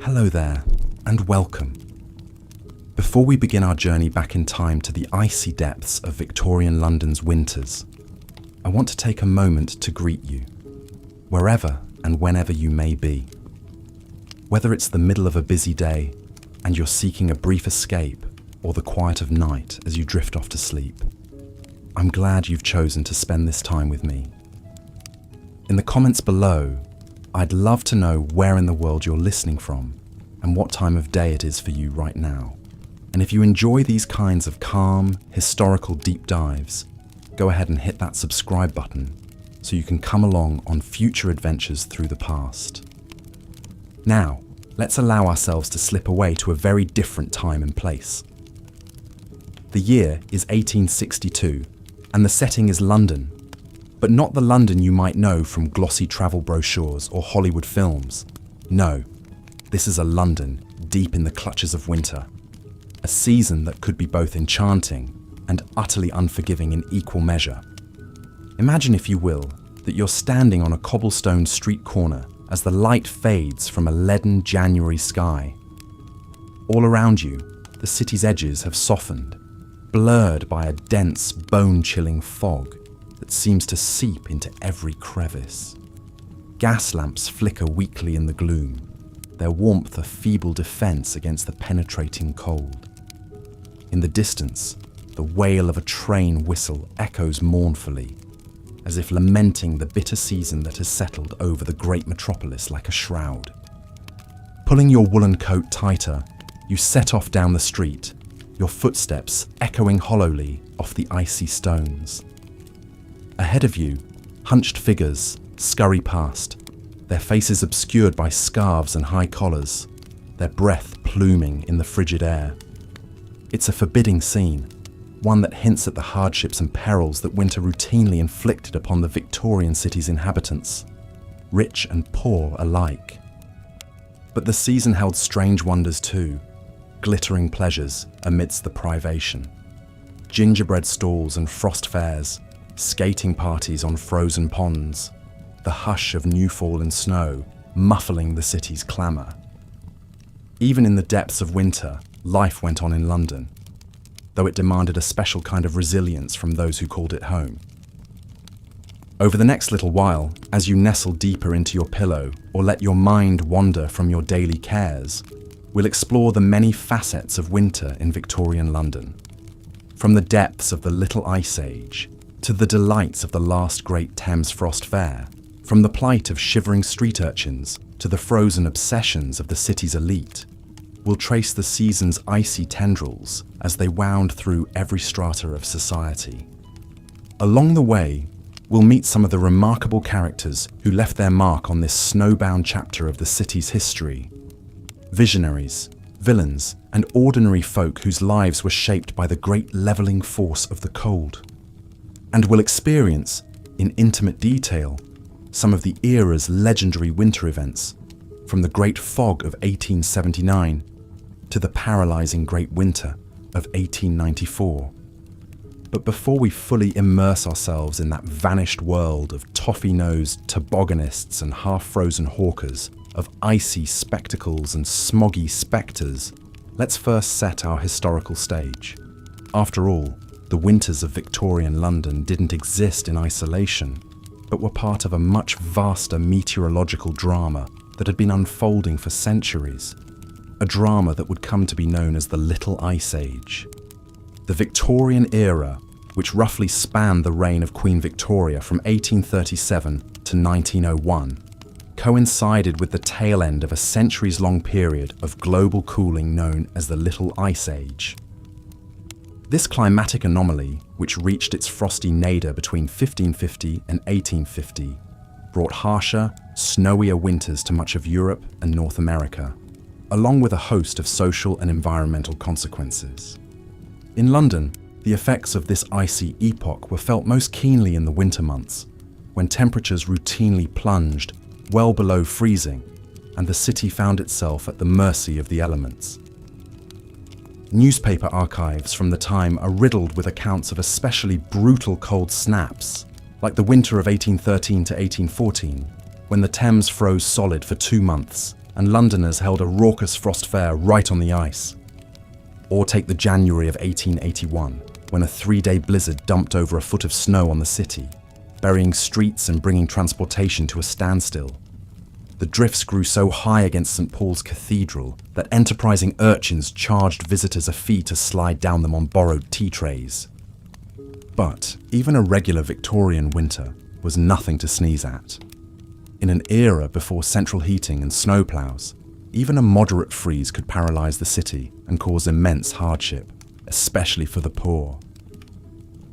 Hello there, and welcome. Before we begin our journey back in time to the icy depths of Victorian London's winters, I want to take a moment to greet you, wherever and whenever you may be. Whether it's the middle of a busy day and you're seeking a brief escape, or the quiet of night as you drift off to sleep, I'm glad you've chosen to spend this time with me. In the comments below, I'd love to know where in the world you're listening from and what time of day it is for you right now. And if you enjoy these kinds of calm, historical deep dives, go ahead and hit that subscribe button so you can come along on future adventures through the past. Now, let's allow ourselves to slip away to a very different time and place. The year is 1862, and the setting is London, but not the London you might know from glossy travel brochures or Hollywood films. No, this is a London deep in the clutches of winter, a season that could be both enchanting and utterly unforgiving in equal measure. Imagine, if you will, that you're standing on a cobblestone street corner as the light fades from a leaden January sky. All around you, the city's edges have softened, blurred by a dense, bone-chilling fog that seems to seep into every crevice. Gas lamps flicker weakly in the gloom, their warmth a feeble defense against the penetrating cold. In the distance, the wail of a train whistle echoes mournfully, as if lamenting the bitter season that has settled over the great metropolis like a shroud. Pulling your woolen coat tighter, you set off down the street, your footsteps echoing hollowly off the icy stones. Ahead of you, hunched figures scurry past, their faces obscured by scarves and high collars, their breath pluming in the frigid air. It's a forbidding scene, one that hints at the hardships and perils that winter routinely inflicted upon the Victorian city's inhabitants, rich and poor alike. But the season held strange wonders too, glittering pleasures amidst the privation. Gingerbread stalls and frost fairs, skating parties on frozen ponds, the hush of new-fallen snow muffling the city's clamour. Even in the depths of winter, life went on in London, though it demanded a special kind of resilience from those who called it home. Over the next little while, as you nestle deeper into your pillow or let your mind wander from your daily cares, we'll explore the many facets of winter in Victorian London. From the depths of the Little Ice Age, to the delights of the last great Thames Frost Fair, from the plight of shivering street urchins to the frozen obsessions of the city's elite, we'll trace the season's icy tendrils as they wound through every strata of society. Along the way, we'll meet some of the remarkable characters who left their mark on this snowbound chapter of the city's history. Visionaries, villains, and ordinary folk whose lives were shaped by the great levelling force of the cold. And we'll experience, in intimate detail, some of the era's legendary winter events, from the Great Fog of 1879 to the paralysing Great Winter of 1894. But before we fully immerse ourselves in that vanished world of toffee-nosed tobogganists and half-frozen hawkers, of icy spectacles and smoggy spectres, let's first set our historical stage. After all, the winters of Victorian London didn't exist in isolation, but were part of a much vaster meteorological drama that had been unfolding for centuries, a drama that would come to be known as the Little Ice Age. The Victorian era, which roughly spanned the reign of Queen Victoria from 1837 to 1901, coincided with the tail end of a centuries-long period of global cooling known as the Little Ice Age. This climatic anomaly, which reached its frosty nadir between 1550 and 1850, brought harsher, snowier winters to much of Europe and North America, along with a host of social and environmental consequences. In London, the effects of this icy epoch were felt most keenly in the winter months, when temperatures routinely plunged well below freezing, and the city found itself at the mercy of the elements. Newspaper archives from the time are riddled with accounts of especially brutal cold snaps, like the winter of 1813 to 1814, when the Thames froze solid for 2 months and Londoners held a raucous frost fair right on the ice. Or take the January of 1881, when a 3-day blizzard dumped over a foot of snow on the city, burying streets and bringing transportation to a standstill. The drifts grew so high against St. Paul's Cathedral that enterprising urchins charged visitors a fee to slide down them on borrowed tea trays. But even a regular Victorian winter was nothing to sneeze at. In an era before central heating and snowplows, even a moderate freeze could paralyse the city and cause immense hardship, especially for the poor.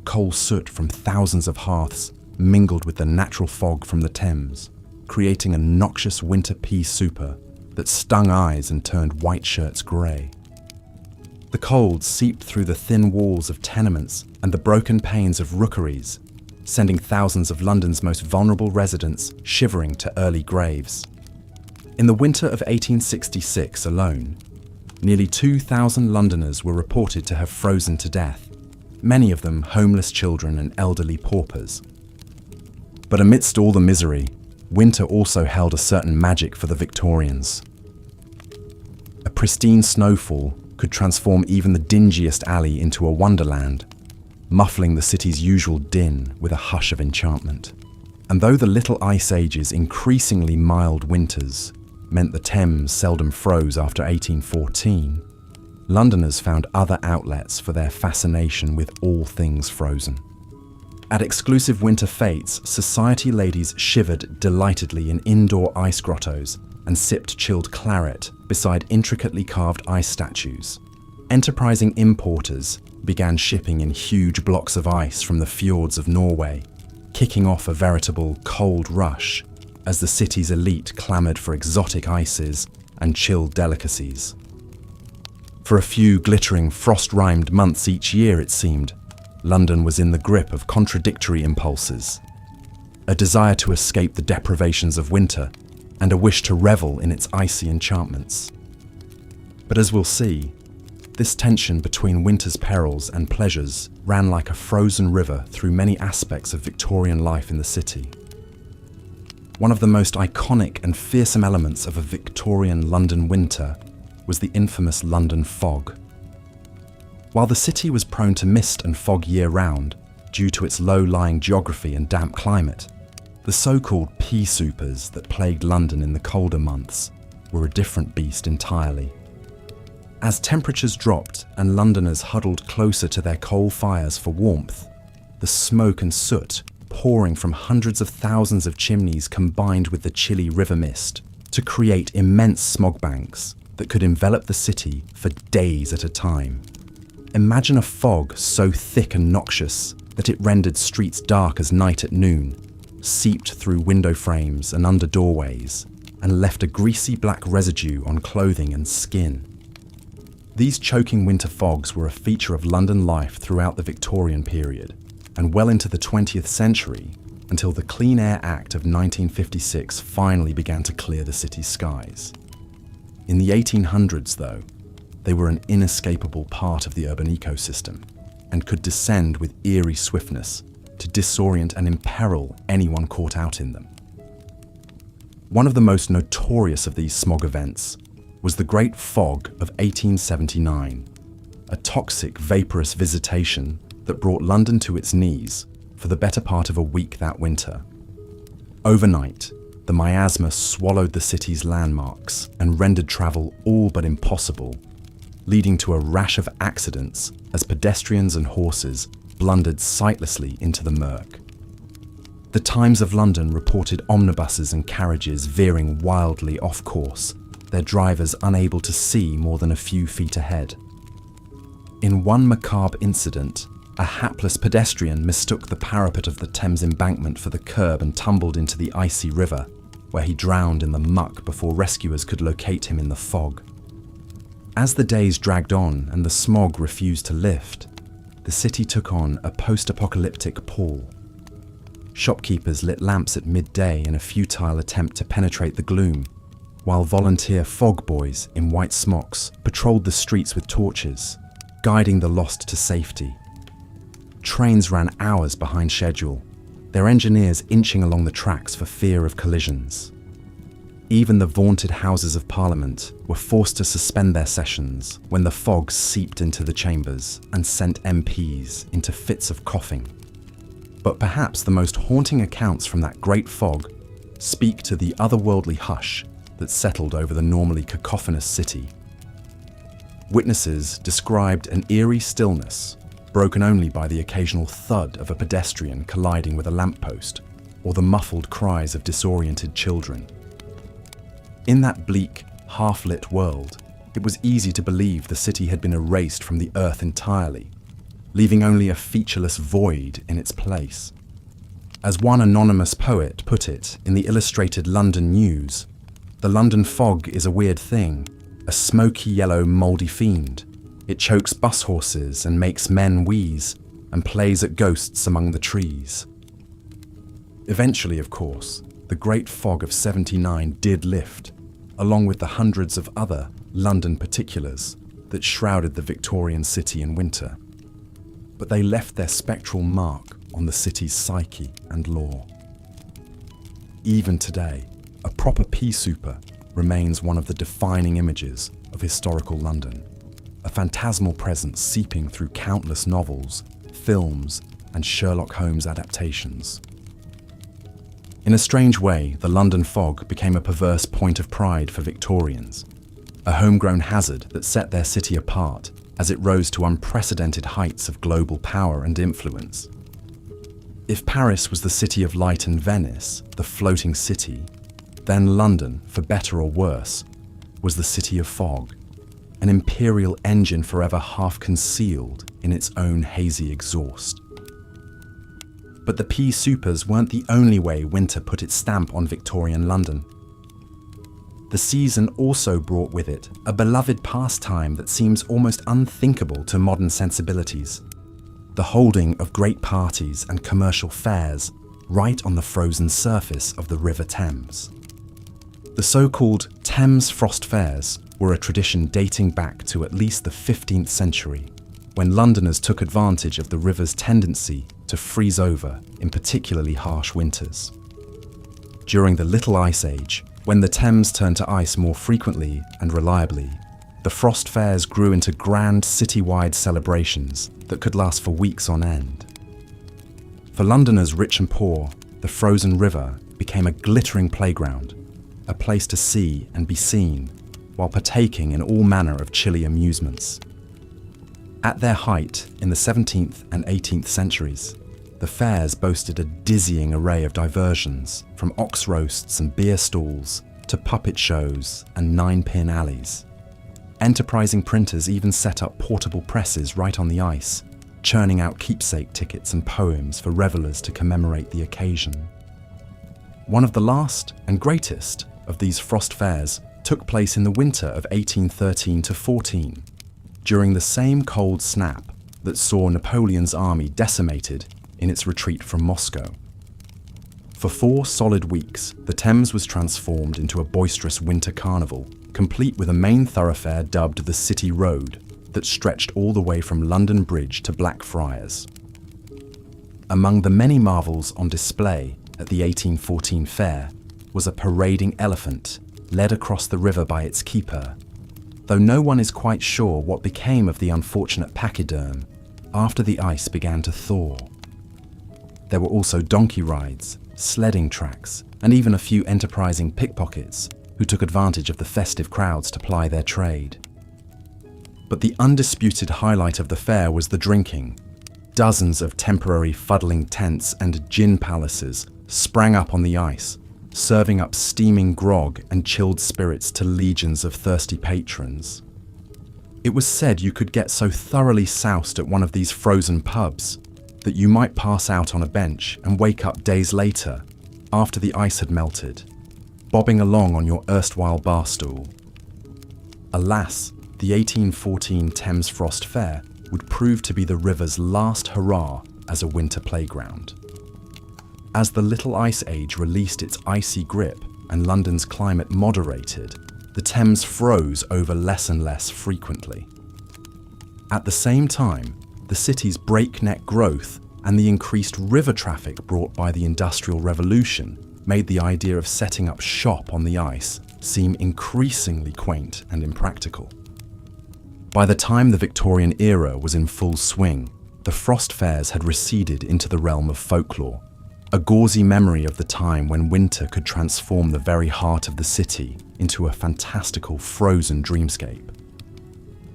Coal soot from thousands of hearths mingled with the natural fog from the Thames, creating a noxious winter pea super that stung eyes and turned white shirts grey. The cold seeped through the thin walls of tenements and the broken panes of rookeries, sending thousands of London's most vulnerable residents shivering to early graves. In the winter of 1866 alone, nearly 2,000 Londoners were reported to have frozen to death, many of them homeless children and elderly paupers. But amidst all the misery, winter also held a certain magic for the Victorians. A pristine snowfall could transform even the dingiest alley into a wonderland, muffling the city's usual din with a hush of enchantment. And though the Little Ice Age's increasingly mild winters meant the Thames seldom froze after 1814, Londoners found other outlets for their fascination with all things frozen. At exclusive winter fetes, society ladies shivered delightedly in indoor ice grottos and sipped chilled claret beside intricately carved ice statues. Enterprising importers began shipping in huge blocks of ice from the fjords of Norway, kicking off a veritable cold rush as the city's elite clamoured for exotic ices and chilled delicacies. For a few glittering frost-rimed months each year, it seemed, London was in the grip of contradictory impulses: a desire to escape the deprivations of winter and a wish to revel in its icy enchantments. But as we'll see, this tension between winter's perils and pleasures ran like a frozen river through many aspects of Victorian life in the city. One of the most iconic and fearsome elements of a Victorian London winter was the infamous London fog. While the city was prone to mist and fog year-round due to its low-lying geography and damp climate, the so-called pea supers that plagued London in the colder months were a different beast entirely. As temperatures dropped and Londoners huddled closer to their coal fires for warmth, the smoke and soot pouring from hundreds of thousands of chimneys combined with the chilly river mist to create immense smog banks that could envelop the city for days at a time. Imagine a fog so thick and noxious that it rendered streets dark as night at noon, seeped through window frames and under doorways, and left a greasy black residue on clothing and skin. These choking winter fogs were a feature of London life throughout the Victorian period, and well into the 20th century, until the Clean Air Act of 1956 finally began to clear the city's skies. In the 1800s, though, they were an inescapable part of the urban ecosystem, and could descend with eerie swiftness to disorient and imperil anyone caught out in them. One of the most notorious of these smog events was the Great Fog of 1879, a toxic, vaporous visitation that brought London to its knees for the better part of a week that winter. Overnight, the miasma swallowed the city's landmarks and rendered travel all but impossible, leading to a rash of accidents as pedestrians and horses blundered sightlessly into the murk. The Times of London reported omnibuses and carriages veering wildly off course, their drivers unable to see more than a few feet ahead. In one macabre incident, a hapless pedestrian mistook the parapet of the Thames embankment for the curb and tumbled into the icy river, where he drowned in the muck before rescuers could locate him in the fog. As the days dragged on and the smog refused to lift, the city took on a post-apocalyptic pall. Shopkeepers lit lamps at midday in a futile attempt to penetrate the gloom, while volunteer fog boys in white smocks patrolled the streets with torches, guiding the lost to safety. Trains ran hours behind schedule, their engineers inching along the tracks for fear of collisions. Even the vaunted Houses of Parliament were forced to suspend their sessions when the fog seeped into the chambers and sent MPs into fits of coughing. But perhaps the most haunting accounts from that great fog speak to the otherworldly hush that settled over the normally cacophonous city. Witnesses described an eerie stillness, broken only by the occasional thud of a pedestrian colliding with a lamppost or the muffled cries of disoriented children. In that bleak, half-lit world, it was easy to believe the city had been erased from the earth entirely, leaving only a featureless void in its place. As one anonymous poet put it in the Illustrated London News, the London fog is a weird thing, a smoky yellow mouldy fiend. It chokes bus horses and makes men wheeze and plays at ghosts among the trees. Eventually, of course, the Great Fog of '79 did lift, along with the hundreds of other London particulars that shrouded the Victorian city in winter. But they left their spectral mark on the city's psyche and lore. Even today, a proper pea souper remains one of the defining images of historical London, a phantasmal presence seeping through countless novels, films, and Sherlock Holmes adaptations. In a strange way, the London fog became a perverse point of pride for Victorians, a homegrown hazard that set their city apart as it rose to unprecedented heights of global power and influence. If Paris was the city of light and Venice, the floating city, then London, for better or worse, was the city of fog, an imperial engine forever half concealed in its own hazy exhaust. But the pea soupers weren't the only way winter put its stamp on Victorian London. The season also brought with it a beloved pastime that seems almost unthinkable to modern sensibilities: the holding of great parties and commercial fairs right on the frozen surface of the River Thames. The so-called Thames Frost Fairs were a tradition dating back to at least the 15th century, when Londoners took advantage of the river's tendency to freeze over in particularly harsh winters. During the Little Ice Age, when the Thames turned to ice more frequently and reliably, the Frost Fairs grew into grand citywide celebrations that could last for weeks on end. For Londoners rich and poor, the frozen river became a glittering playground, a place to see and be seen, while partaking in all manner of chilly amusements. At their height in the 17th and 18th centuries, the fairs boasted a dizzying array of diversions, from ox roasts and beer stalls to puppet shows and nine-pin alleys. Enterprising printers even set up portable presses right on the ice, churning out keepsake tickets and poems for revellers to commemorate the occasion. One of the last and greatest of these frost fairs took place in the winter of 1813-14, during the same cold snap that saw Napoleon's army decimated in its retreat from Moscow. For 4 solid weeks, the Thames was transformed into a boisterous winter carnival, complete with a main thoroughfare dubbed the City Road that stretched all the way from London Bridge to Blackfriars. Among the many marvels on display at the 1814 fair was a parading elephant led across the river by its keeper, though no one is quite sure what became of the unfortunate pachyderm after the ice began to thaw. There were also donkey rides, sledding tracks, and even a few enterprising pickpockets who took advantage of the festive crowds to ply their trade. But the undisputed highlight of the fair was the drinking. Dozens of temporary fuddling tents and gin palaces sprang up on the ice, serving up steaming grog and chilled spirits to legions of thirsty patrons. It was said you could get so thoroughly soused at one of these frozen pubs that you might pass out on a bench and wake up days later, after the ice had melted, bobbing along on your erstwhile bar stool. Alas, the 1814 Thames Frost Fair would prove to be the river's last hurrah as a winter playground. As the Little Ice Age released its icy grip and London's climate moderated, the Thames froze over less and less frequently. At the same time, the city's breakneck growth and the increased river traffic brought by the Industrial Revolution made the idea of setting up shop on the ice seem increasingly quaint and impractical. By the time the Victorian era was in full swing, the frost fairs had receded into the realm of folklore, a gauzy memory of the time when winter could transform the very heart of the city into a fantastical frozen dreamscape.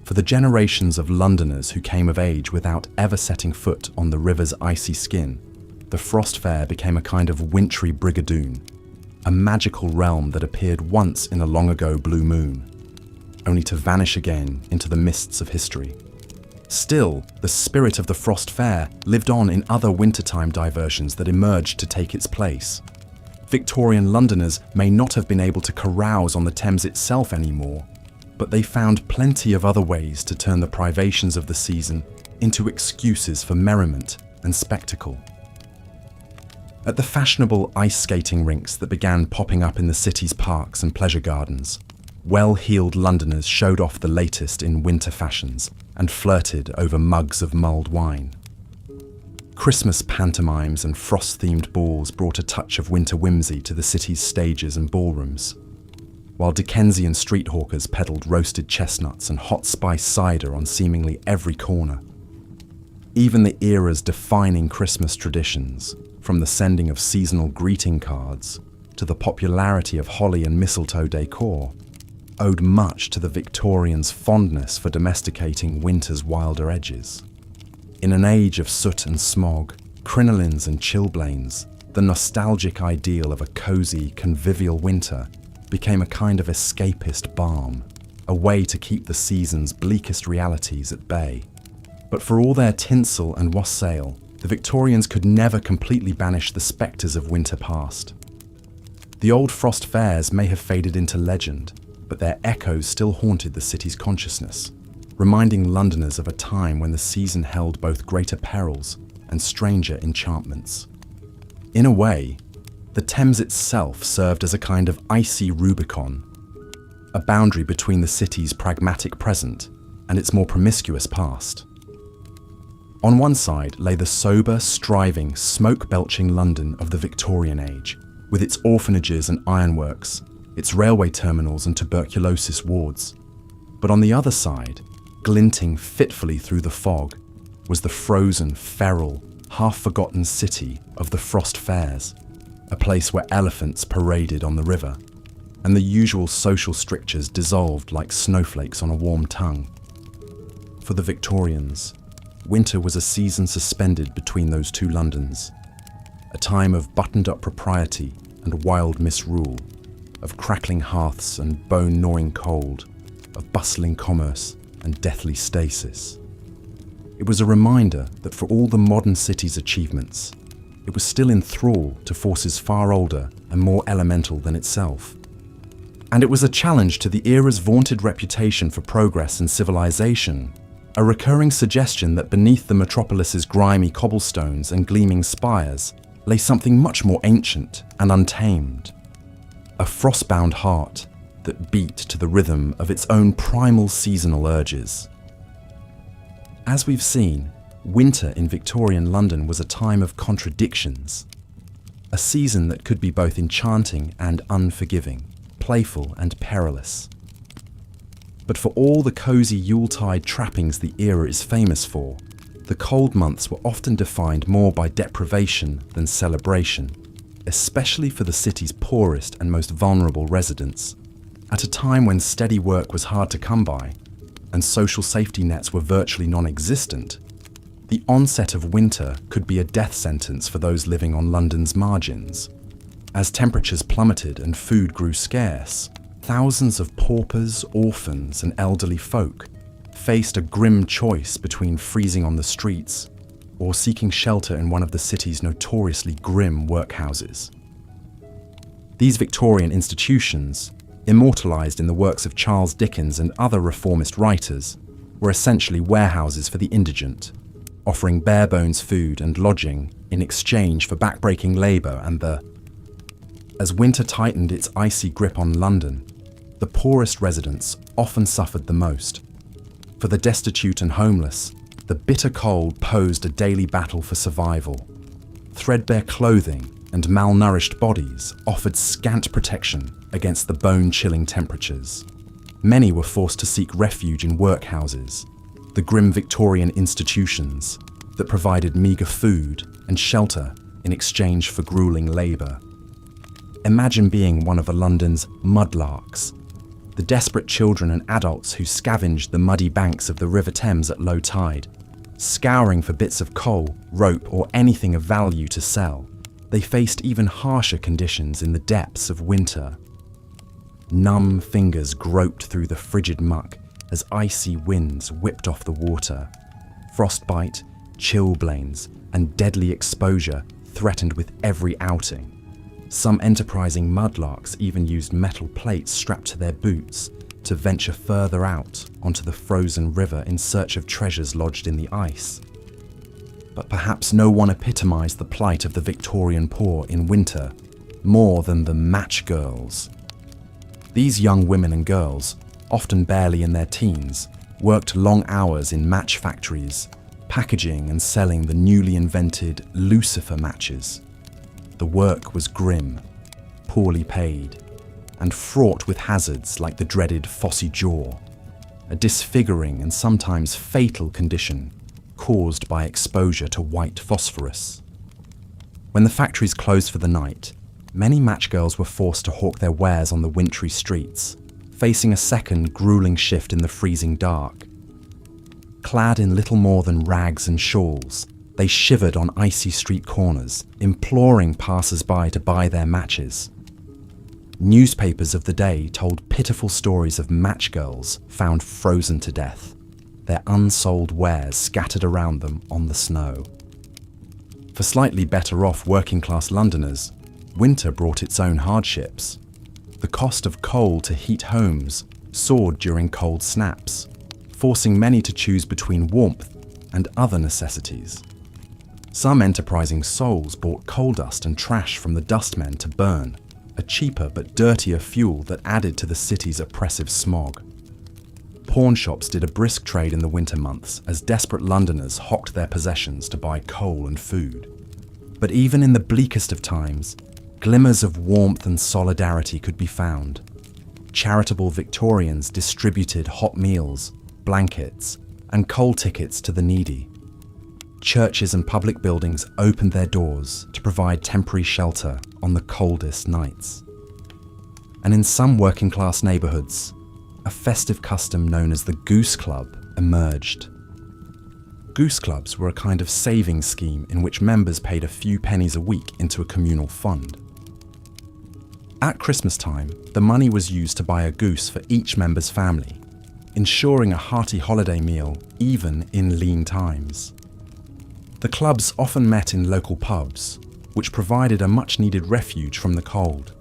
For the generations of Londoners who came of age without ever setting foot on the river's icy skin, the frost fair became a kind of wintry brigadoon, a magical realm that appeared once in a long ago blue moon, only to vanish again into the mists of history. Still, the spirit of the frost fair lived on in other wintertime diversions that emerged to take its place. Victorian Londoners may not have been able to carouse on the Thames itself anymore, but they found plenty of other ways to turn the privations of the season into excuses for merriment and spectacle. At the fashionable ice skating rinks that began popping up in the city's parks and pleasure gardens, well-heeled Londoners showed off the latest in winter fashions and flirted over mugs of mulled wine. Christmas pantomimes and frost-themed balls brought a touch of winter whimsy to the city's stages and ballrooms, while Dickensian street hawkers peddled roasted chestnuts and hot spice cider on seemingly every corner. Even the era's defining Christmas traditions, from the sending of seasonal greeting cards to the popularity of holly and mistletoe decor, owed much to the Victorians' fondness for domesticating winter's wilder edges. In an age of soot and smog, crinolines and chilblains, the nostalgic ideal of a cosy, convivial winter became a kind of escapist balm, a way to keep the season's bleakest realities at bay. But for all their tinsel and wassail, the Victorians could never completely banish the spectres of winter past. The old frost fairs may have faded into legend, but their echoes still haunted the city's consciousness, reminding Londoners of a time when the season held both greater perils and stranger enchantments. In a way, the Thames itself served as a kind of icy Rubicon, a boundary between the city's pragmatic present and its more promiscuous past. On one side lay the sober, striving, smoke-belching London of the Victorian age, with its orphanages and ironworks, its railway terminals and tuberculosis wards. But on the other side, glinting fitfully through the fog, was the frozen, feral, half-forgotten city of the frost fairs, a place where elephants paraded on the river, and the usual social strictures dissolved like snowflakes on a warm tongue. For the Victorians, winter was a season suspended between those two Londons, a time of buttoned-up propriety and wild misrule, of crackling hearths and bone-gnawing cold, of bustling commerce and deathly stasis. It was a reminder that for all the modern city's achievements, it was still in thrall to forces far older and more elemental than itself. And it was a challenge to the era's vaunted reputation for progress and civilization, a recurring suggestion that beneath the metropolis's grimy cobblestones and gleaming spires lay something much more ancient and untamed, a frostbound heart that beat to the rhythm of its own primal seasonal urges. As we've seen, winter in Victorian London was a time of contradictions, a season that could be both enchanting and unforgiving, playful and perilous. But for all the cosy Yuletide trappings the era is famous for, the cold months were often defined more by deprivation than celebration, especially for the city's poorest and most vulnerable residents, at a time when steady work was hard to come by and social safety nets were virtually non-existent. The onset of winter could be a death sentence for those living on London's margins. As temperatures plummeted and food grew scarce, thousands of paupers, orphans, and elderly folk faced a grim choice between freezing on the streets or seeking shelter in one of the city's notoriously grim workhouses. These Victorian institutions, immortalised in the works of Charles Dickens and other reformist writers, were essentially warehouses for the indigent, offering bare-bones food and lodging in exchange for backbreaking labour As winter tightened its icy grip on London, the poorest residents often suffered the most. For the destitute and homeless, the bitter cold posed a daily battle for survival. Threadbare clothing, and malnourished bodies offered scant protection against the bone-chilling temperatures. Many were forced to seek refuge in workhouses, the grim Victorian institutions that provided meagre food and shelter in exchange for grueling labour. Imagine being one of London's mudlarks, the desperate children and adults who scavenged the muddy banks of the River Thames at low tide, scouring for bits of coal, rope, or anything of value to sell. They faced even harsher conditions in the depths of winter. Numb fingers groped through the frigid muck as icy winds whipped off the water. Frostbite, chilblains, and deadly exposure threatened with every outing. Some enterprising mudlarks even used metal plates strapped to their boots to venture further out onto the frozen river in search of treasures lodged in the ice. But perhaps no one epitomised the plight of the Victorian poor in winter more than the match girls. These young women and girls, often barely in their teens, worked long hours in match factories, packaging and selling the newly invented Lucifer matches. The work was grim, poorly paid, and fraught with hazards like the dreaded phossy jaw, a disfiguring and sometimes fatal condition caused by exposure to white phosphorus. When the factories closed for the night, many matchgirls were forced to hawk their wares on the wintry streets, facing a second grueling shift in the freezing dark. Clad in little more than rags and shawls, they shivered on icy street corners, imploring passers-by to buy their matches. Newspapers of the day told pitiful stories of matchgirls found frozen to death, their unsold wares scattered around them on the snow. For slightly better off working-class Londoners, winter brought its own hardships. The cost of coal to heat homes soared during cold snaps, forcing many to choose between warmth and other necessities. Some enterprising souls bought coal dust and trash from the dustmen to burn, a cheaper but dirtier fuel that added to the city's oppressive smog. Pawn shops did a brisk trade in the winter months as desperate Londoners hawked their possessions to buy coal and food. But even in the bleakest of times, glimmers of warmth and solidarity could be found. Charitable Victorians distributed hot meals, blankets, and coal tickets to the needy. Churches and public buildings opened their doors to provide temporary shelter on the coldest nights. And in some working-class neighbourhoods, a festive custom known as the Goose Club emerged. Goose Clubs were a kind of savings scheme in which members paid a few pennies a week into a communal fund. At Christmas time, the money was used to buy a goose for each member's family, ensuring a hearty holiday meal even in lean times. The clubs often met in local pubs, which provided a much-needed refuge from the cold.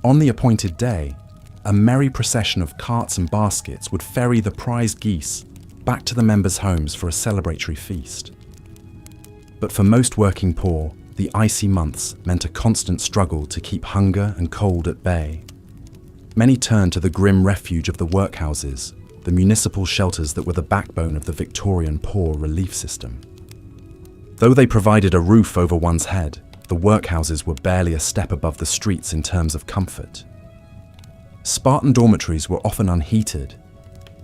On the appointed day, a merry procession of carts and baskets would ferry the prized geese back to the members' homes for a celebratory feast. But for most working poor, the icy months meant a constant struggle to keep hunger and cold at bay. Many turned to the grim refuge of the workhouses, the municipal shelters that were the backbone of the Victorian poor relief system. Though they provided a roof over one's head, the workhouses were barely a step above the streets in terms of comfort. Spartan dormitories were often unheated,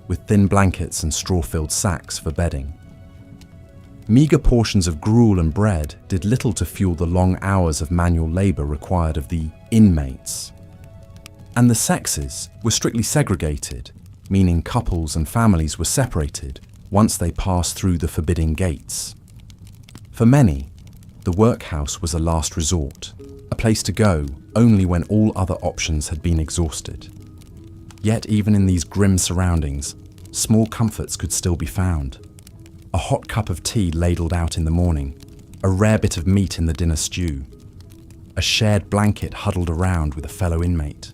with thin blankets and straw-filled sacks for bedding. Meagre portions of gruel and bread did little to fuel the long hours of manual labour required of the inmates. And the sexes were strictly segregated, meaning couples and families were separated once they passed through the forbidding gates. For many, the workhouse was a last resort, a place to go only when all other options had been exhausted. Yet even in these grim surroundings, small comforts could still be found. A hot cup of tea ladled out in the morning, a rare bit of meat in the dinner stew, a shared blanket huddled around with a fellow inmate,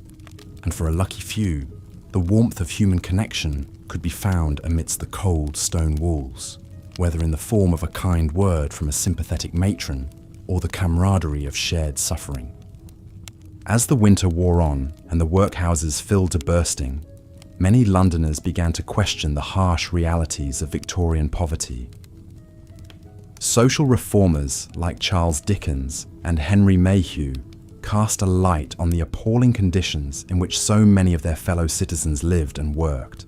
and for a lucky few, the warmth of human connection could be found amidst the cold stone walls, whether in the form of a kind word from a sympathetic matron or the camaraderie of shared suffering. As the winter wore on and the workhouses filled to bursting, many Londoners began to question the harsh realities of Victorian poverty. Social reformers like Charles Dickens and Henry Mayhew cast a light on the appalling conditions in which so many of their fellow citizens lived and worked.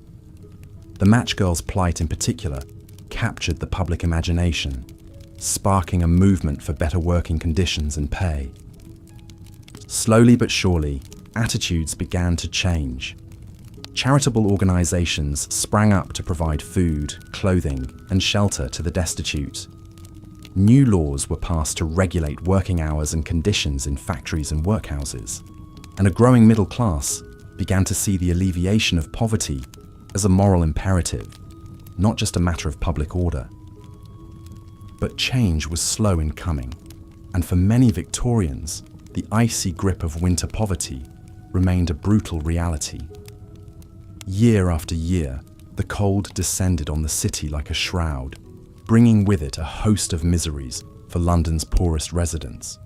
The match girls' plight in particular captured the public imagination, sparking a movement for better working conditions and pay. Slowly but surely, attitudes began to change. Charitable organizations sprang up to provide food, clothing, and shelter to the destitute. New laws were passed to regulate working hours and conditions in factories and workhouses, and a growing middle class began to see the alleviation of poverty as a moral imperative, not just a matter of public order. But change was slow in coming, and for many Victorians, the icy grip of winter poverty remained a brutal reality. Year after year, the cold descended on the city like a shroud, bringing with it a host of miseries for London's poorest residents.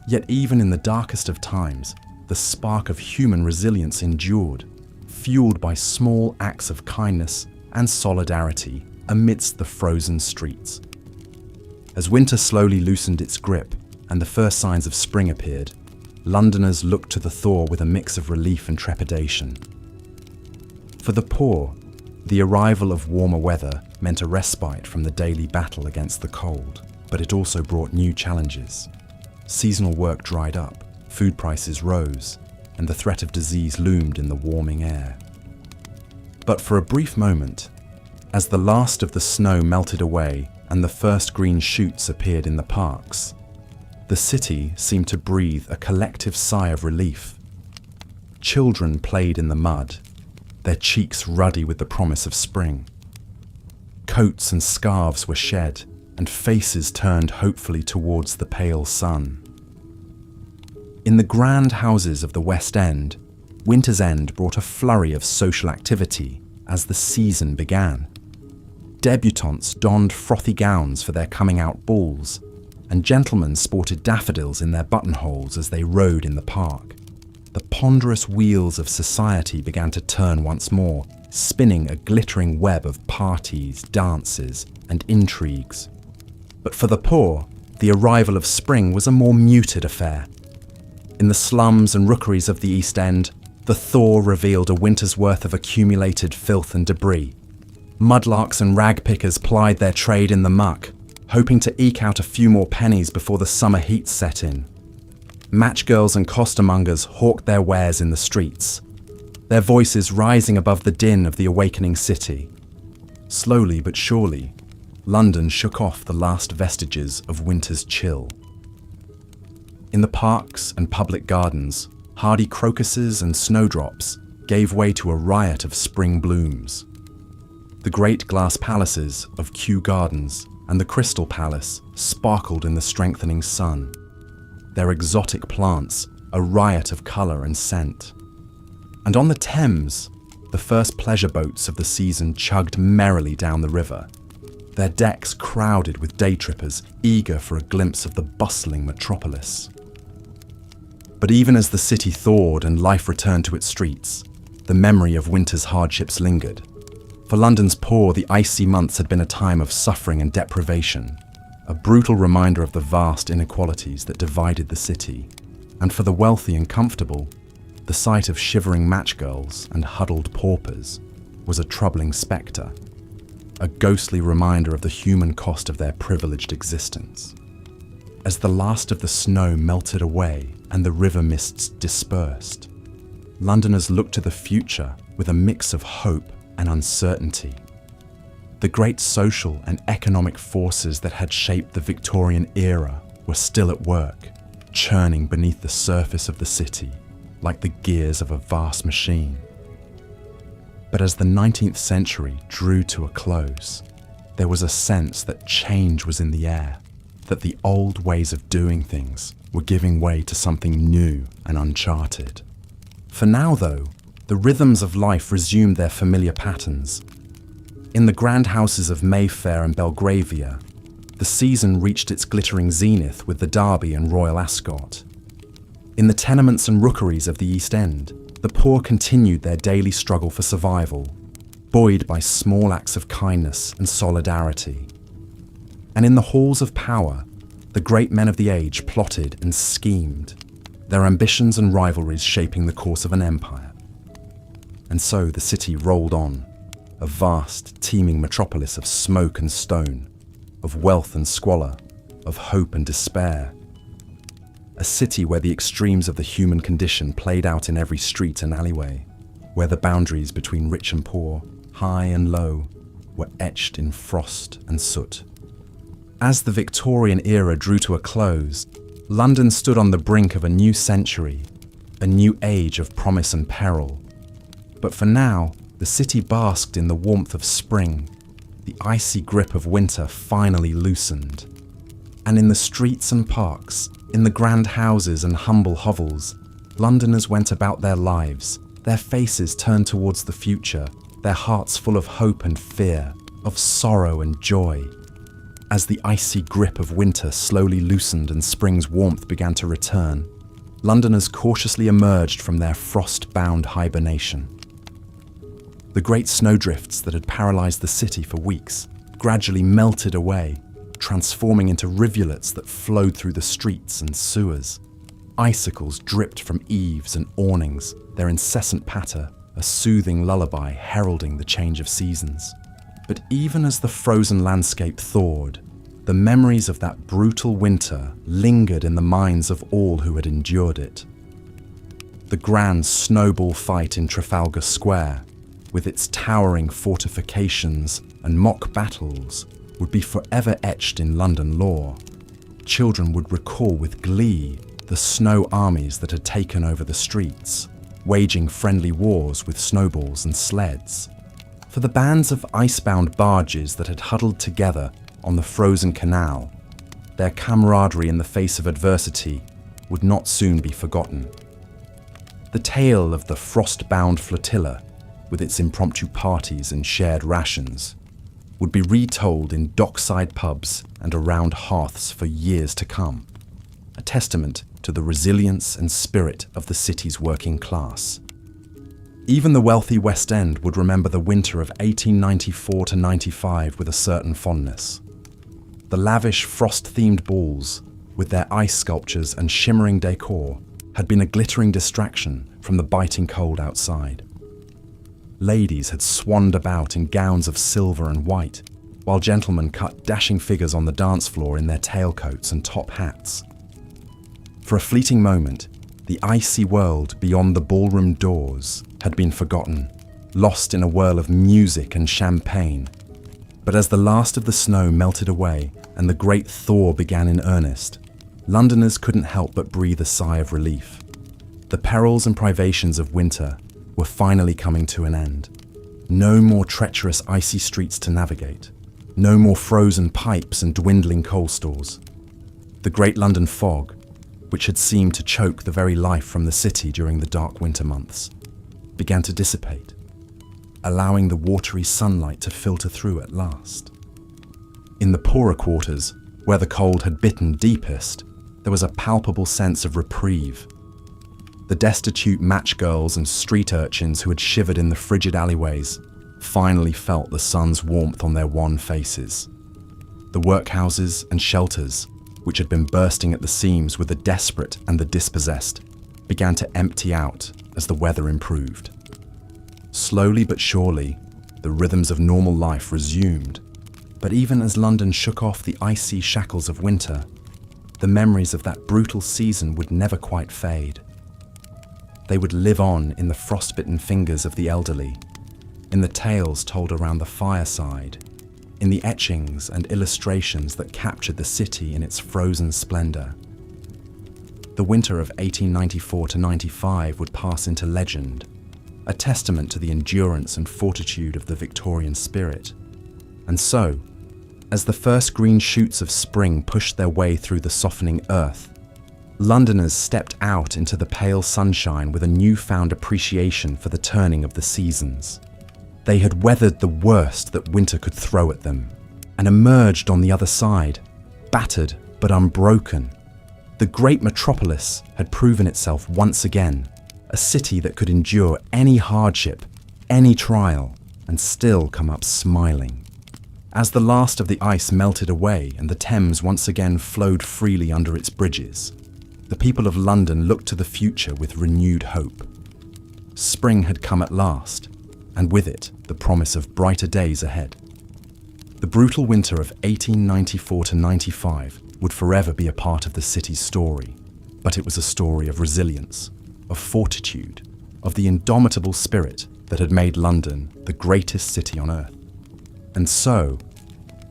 Yet even in the darkest of times, the spark of human resilience endured, fueled by small acts of kindness and solidarity amidst the frozen streets. As winter slowly loosened its grip and the first signs of spring appeared, Londoners looked to the thaw with a mix of relief and trepidation. For the poor, the arrival of warmer weather meant a respite from the daily battle against the cold, but it also brought new challenges. Seasonal work dried up, food prices rose, and the threat of disease loomed in the warming air. But for a brief moment, as the last of the snow melted away and the first green shoots appeared in the parks, the city seemed to breathe a collective sigh of relief. Children played in the mud, their cheeks ruddy with the promise of spring. Coats and scarves were shed, and faces turned hopefully towards the pale sun. In the grand houses of the West End, winter's end brought a flurry of social activity as the season began. Debutantes donned frothy gowns for their coming-out balls, and gentlemen sported daffodils in their buttonholes as they rode in the park. The ponderous wheels of society began to turn once more, spinning a glittering web of parties, dances, and intrigues. But for the poor, the arrival of spring was a more muted affair. In the slums and rookeries of the East End, the thaw revealed a winter's worth of accumulated filth and debris. Mudlarks and ragpickers plied their trade in the muck, hoping to eke out a few more pennies before the summer heat set in. Matchgirls and costermongers hawked their wares in the streets, their voices rising above the din of the awakening city. Slowly but surely, London shook off the last vestiges of winter's chill. In the parks and public gardens, hardy crocuses and snowdrops gave way to a riot of spring blooms. The great glass palaces of Kew Gardens and the Crystal Palace sparkled in the strengthening sun, their exotic plants a riot of colour and scent. And on the Thames, the first pleasure boats of the season chugged merrily down the river, their decks crowded with day trippers eager for a glimpse of the bustling metropolis. But even as the city thawed and life returned to its streets, the memory of winter's hardships lingered. For London's poor, the icy months had been a time of suffering and deprivation, a brutal reminder of the vast inequalities that divided the city. And for the wealthy and comfortable, the sight of shivering matchgirls and huddled paupers was a troubling spectre, a ghostly reminder of the human cost of their privileged existence. As the last of the snow melted away and the river mists dispersed, Londoners looked to the future with a mix of hope and uncertainty. The great social and economic forces that had shaped the Victorian era were still at work, churning beneath the surface of the city like the gears of a vast machine. But as the 19th century drew to a close, there was a sense that change was in the air, that the old ways of doing things were giving way to something new and uncharted. For now, though, the rhythms of life resumed their familiar patterns. In the grand houses of Mayfair and Belgravia, the season reached its glittering zenith with the Derby and Royal Ascot. In the tenements and rookeries of the East End, the poor continued their daily struggle for survival, buoyed by small acts of kindness and solidarity. And in the halls of power, the great men of the age plotted and schemed, their ambitions and rivalries shaping the course of an empire. And so the city rolled on, a vast, teeming metropolis of smoke and stone, of wealth and squalor, of hope and despair. A city where the extremes of the human condition played out in every street and alleyway, where the boundaries between rich and poor, high and low, were etched in frost and soot. As the Victorian era drew to a close, London stood on the brink of a new century, a new age of promise and peril. But for now, the city basked in the warmth of spring. The icy grip of winter finally loosened. And in the streets and parks, in the grand houses and humble hovels, Londoners went about their lives, their faces turned towards the future, their hearts full of hope and fear, of sorrow and joy. As the icy grip of winter slowly loosened and spring's warmth began to return, Londoners cautiously emerged from their frost-bound hibernation. The great snowdrifts that had paralyzed the city for weeks gradually melted away, transforming into rivulets that flowed through the streets and sewers. Icicles dripped from eaves and awnings, their incessant patter a soothing lullaby heralding the change of seasons. But even as the frozen landscape thawed, the memories of that brutal winter lingered in the minds of all who had endured it. The grand snowball fight in Trafalgar Square, with its towering fortifications and mock battles, would be forever etched in London lore. Children would recall with glee the snow armies that had taken over the streets, waging friendly wars with snowballs and sleds. For the bands of icebound barges that had huddled together on the frozen canal, their camaraderie in the face of adversity would not soon be forgotten. The tale of the frost-bound flotilla, with its impromptu parties and shared rations, would be retold in dockside pubs and around hearths for years to come, a testament to the resilience and spirit of the city's working class. Even the wealthy West End would remember the winter of 1894 to 95 with a certain fondness. The lavish frost-themed balls, with their ice sculptures and shimmering decor, had been a glittering distraction from the biting cold outside. Ladies had swanned about in gowns of silver and white, while gentlemen cut dashing figures on the dance floor in their tailcoats and top hats. For a fleeting moment, the icy world beyond the ballroom doors had been forgotten, lost in a whirl of music and champagne. But as the last of the snow melted away and the great thaw began in earnest, Londoners couldn't help but breathe a sigh of relief. The perils and privations of winter were finally coming to an end. No more treacherous icy streets to navigate. No more frozen pipes and dwindling coal stores. The great London fog, which had seemed to choke the very life from the city during the dark winter months, began to dissipate, allowing the watery sunlight to filter through at last. In the poorer quarters, where the cold had bitten deepest, there was a palpable sense of reprieve. The destitute match girls and street urchins who had shivered in the frigid alleyways finally felt the sun's warmth on their wan faces. The workhouses and shelters, which had been bursting at the seams with the desperate and the dispossessed, began to empty out as the weather improved. Slowly but surely, the rhythms of normal life resumed. But even as London shook off the icy shackles of winter, the memories of that brutal season would never quite fade. They would live on in the frostbitten fingers of the elderly, in the tales told around the fireside, in the etchings and illustrations that captured the city in its frozen splendor. The winter of 1894 to 95 would pass into legend, a testament to the endurance and fortitude of the Victorian spirit. And so, as the first green shoots of spring pushed their way through the softening earth, Londoners stepped out into the pale sunshine with a newfound appreciation for the turning of the seasons. They had weathered the worst that winter could throw at them and emerged on the other side, battered but unbroken. The great metropolis had proven itself once again, a city that could endure any hardship, any trial, and still come up smiling. As the last of the ice melted away and the Thames once again flowed freely under its bridges, the people of London looked to the future with renewed hope. Spring had come at last, and with it the promise of brighter days ahead. The brutal winter of 1894-95 would forever be a part of the city's story, but it was a story of resilience, of fortitude, of the indomitable spirit that had made London the greatest city on earth. And so,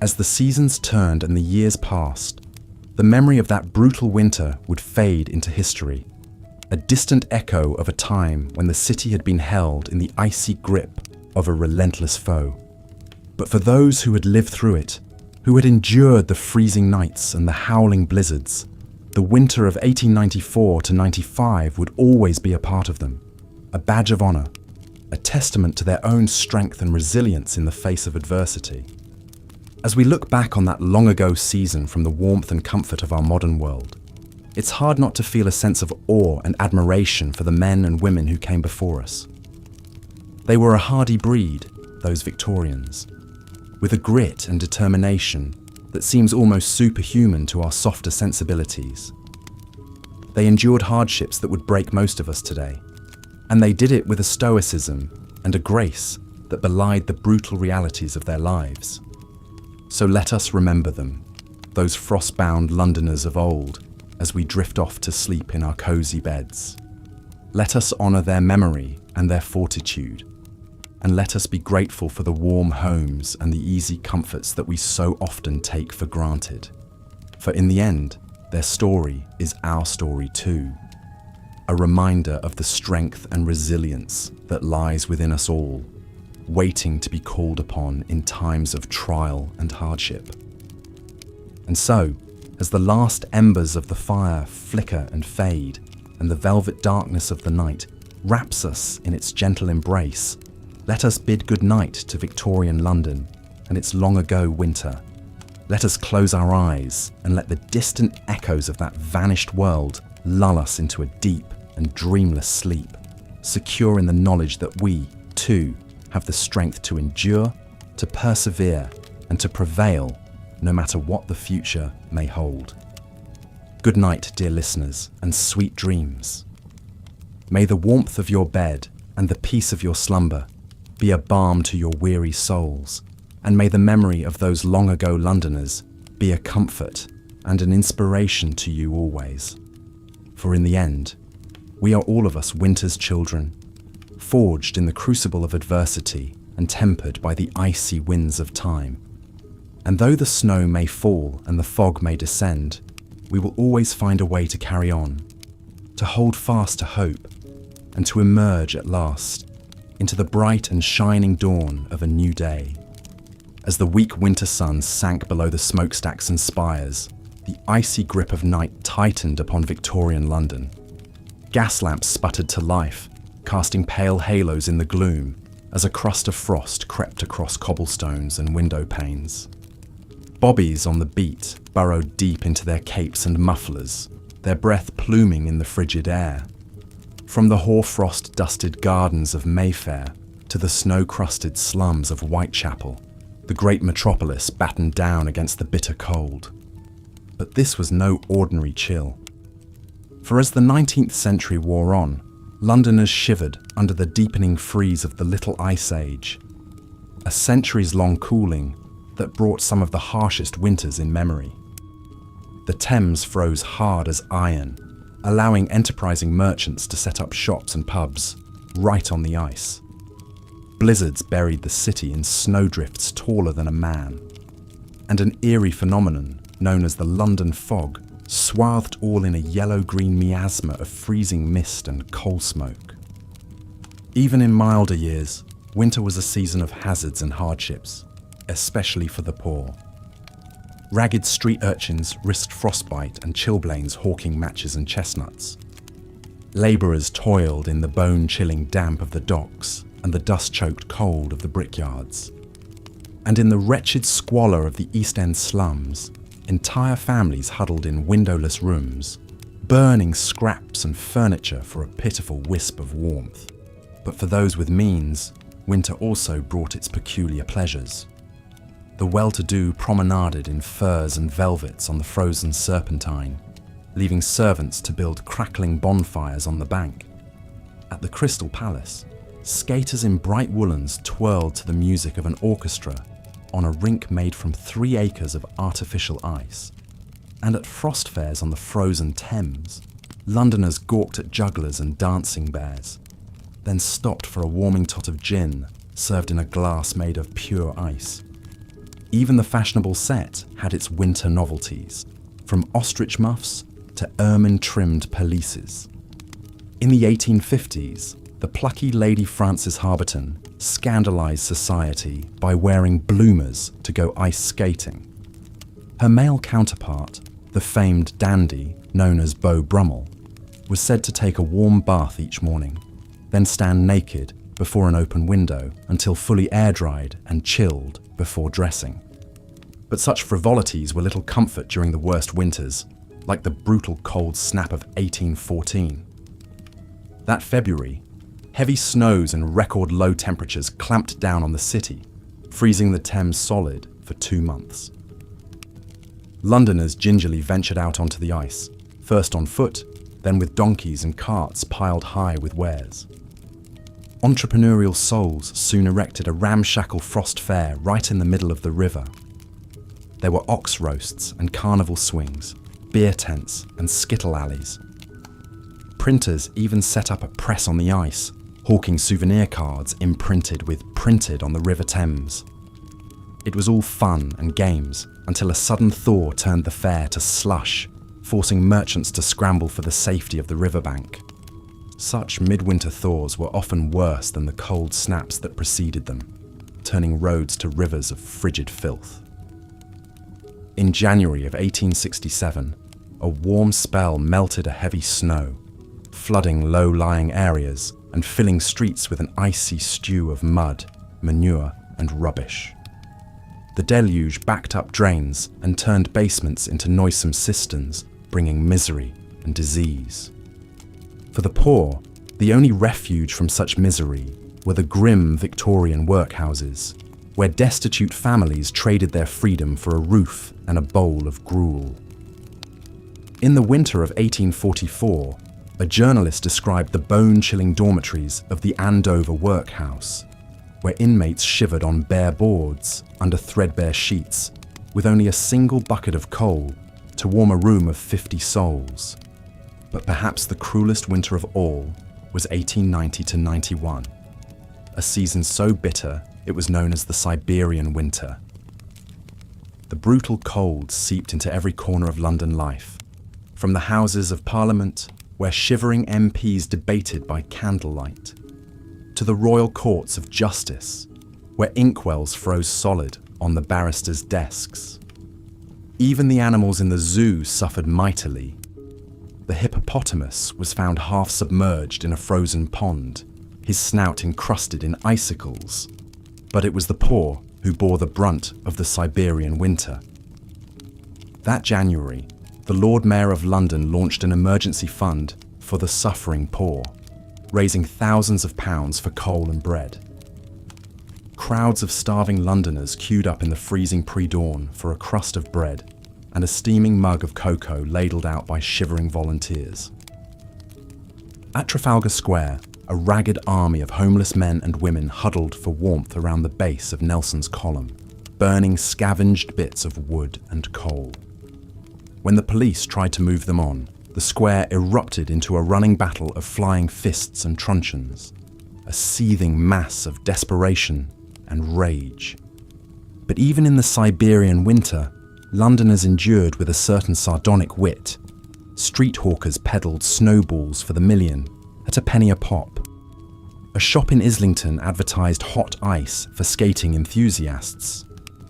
as the seasons turned and the years passed, the memory of that brutal winter would fade into history, a distant echo of a time when the city had been held in the icy grip of a relentless foe. But for those who had lived through it, who had endured the freezing nights and the howling blizzards, the winter of 1894-95 would always be a part of them, a badge of honor, a testament to their own strength and resilience in the face of adversity. As we look back on that long-ago season from the warmth and comfort of our modern world, it's hard not to feel a sense of awe and admiration for the men and women who came before us. They were a hardy breed, those Victorians, with a grit and determination that seems almost superhuman to our softer sensibilities. They endured hardships that would break most of us today, and they did it with a stoicism and a grace that belied the brutal realities of their lives. So let us remember them, those frost-bound Londoners of old, as we drift off to sleep in our cozy beds. Let us honor their memory and their fortitude, and let us be grateful for the warm homes and the easy comforts that we so often take for granted. For in the end, their story is our story too, a reminder of the strength and resilience that lies within us all, waiting to be called upon in times of trial and hardship. And so, as the last embers of the fire flicker and fade, and the velvet darkness of the night wraps us in its gentle embrace, let us bid good night to Victorian London and its long-ago winter. Let us close our eyes and let the distant echoes of that vanished world lull us into a deep and dreamless sleep, secure in the knowledge that we, too, have the strength to endure, to persevere, and to prevail, no matter what the future may hold. Good night, dear listeners, and sweet dreams. May the warmth of your bed and the peace of your slumber be a balm to your weary souls, and may the memory of those long-ago Londoners be a comfort and an inspiration to you always. For in the end, we are all of us winter's children, forged in the crucible of adversity and tempered by the icy winds of time. And though the snow may fall and the fog may descend, we will always find a way to carry on, to hold fast to hope, and to emerge at last into the bright and shining dawn of a new day. As the weak winter sun sank below the smokestacks and spires, the icy grip of night tightened upon Victorian London. Gas lamps sputtered to life, casting pale halos in the gloom as a crust of frost crept across cobblestones and window panes. Bobbies on the beat burrowed deep into their capes and mufflers, their breath pluming in the frigid air. From the hoarfrost-dusted gardens of Mayfair to the snow-crusted slums of Whitechapel, the great metropolis battened down against the bitter cold. But this was no ordinary chill. For as the 19th century wore on, Londoners shivered under the deepening freeze of the Little Ice Age, a centuries-long cooling that brought some of the harshest winters in memory. The Thames froze hard as iron, allowing enterprising merchants to set up shops and pubs right on the ice. Blizzards buried the city in snowdrifts taller than a man, and an eerie phenomenon known as the London fog swathed all in a yellow-green miasma of freezing mist and coal smoke. Even in milder years, winter was a season of hazards and hardships, especially for the poor. Ragged street urchins risked frostbite and chilblains hawking matches and chestnuts. Labourers toiled in the bone-chilling damp of the docks and the dust-choked cold of the brickyards. And in the wretched squalor of the East End slums, entire families huddled in windowless rooms, burning scraps and furniture for a pitiful wisp of warmth. But for those with means, winter also brought its peculiar pleasures. The well-to-do promenaded in furs and velvets on the frozen Serpentine, leaving servants to build crackling bonfires on the bank. At the Crystal Palace, skaters in bright woolens twirled to the music of an orchestra on a rink made from 3 acres of artificial ice. And at frost fairs on the frozen Thames, Londoners gawked at jugglers and dancing bears, then stopped for a warming tot of gin served in a glass made of pure ice. Even the fashionable set had its winter novelties, from ostrich muffs to ermine-trimmed pelisses. In the 1850s, the plucky Lady Frances Harberton scandalised society by wearing bloomers to go ice skating. Her male counterpart, the famed dandy known as Beau Brummel, was said to take a warm bath each morning, then stand naked before an open window until fully air-dried and chilled before dressing. But such frivolities were little comfort during the worst winters, like the brutal cold snap of 1814. That February, heavy snows and record low temperatures clamped down on the city, freezing the Thames solid for 2 months. Londoners gingerly ventured out onto the ice, first on foot, then with donkeys and carts piled high with wares. Entrepreneurial souls soon erected a ramshackle frost fair right in the middle of the river. There were ox roasts and carnival swings, beer tents and skittle alleys. Printers even set up a press on the ice, hawking souvenir cards imprinted with "Printed on the River Thames." It was all fun and games until a sudden thaw turned the fair to slush, forcing merchants to scramble for the safety of the riverbank. Such midwinter thaws were often worse than the cold snaps that preceded them, turning roads to rivers of frigid filth. In January of 1867, a warm spell melted a heavy snow, flooding low-lying areas and filling streets with an icy stew of mud, manure, and rubbish. The deluge backed up drains and turned basements into noisome cisterns, bringing misery and disease. For the poor, the only refuge from such misery were the grim Victorian workhouses, where destitute families traded their freedom for a roof and a bowl of gruel. In the winter of 1844, a journalist described the bone-chilling dormitories of the Andover workhouse, where inmates shivered on bare boards under threadbare sheets, with only a single bucket of coal to warm a room of 50 souls. But perhaps the cruelest winter of all was 1890-91, a season so bitter it was known as the Siberian Winter. The brutal cold seeped into every corner of London life, from the Houses of Parliament, where shivering MPs debated by candlelight, to the royal courts of justice, where inkwells froze solid on the barristers' desks. Even the animals in the zoo suffered mightily. The hippopotamus was found half submerged in a frozen pond, his snout encrusted in icicles. But it was the poor who bore the brunt of the Siberian winter. That January, the Lord Mayor of London launched an emergency fund for the suffering poor, raising thousands of pounds for coal and bread. Crowds of starving Londoners queued up in the freezing pre-dawn for a crust of bread and a steaming mug of cocoa ladled out by shivering volunteers. At Trafalgar Square, a ragged army of homeless men and women huddled for warmth around the base of Nelson's column, burning scavenged bits of wood and coal. When the police tried to move them on, the square erupted into a running battle of flying fists and truncheons, a seething mass of desperation and rage. But even in the Siberian winter, Londoners endured with a certain sardonic wit. Street hawkers peddled snowballs for the million at a penny a pop. A shop in Islington advertised hot ice for skating enthusiasts,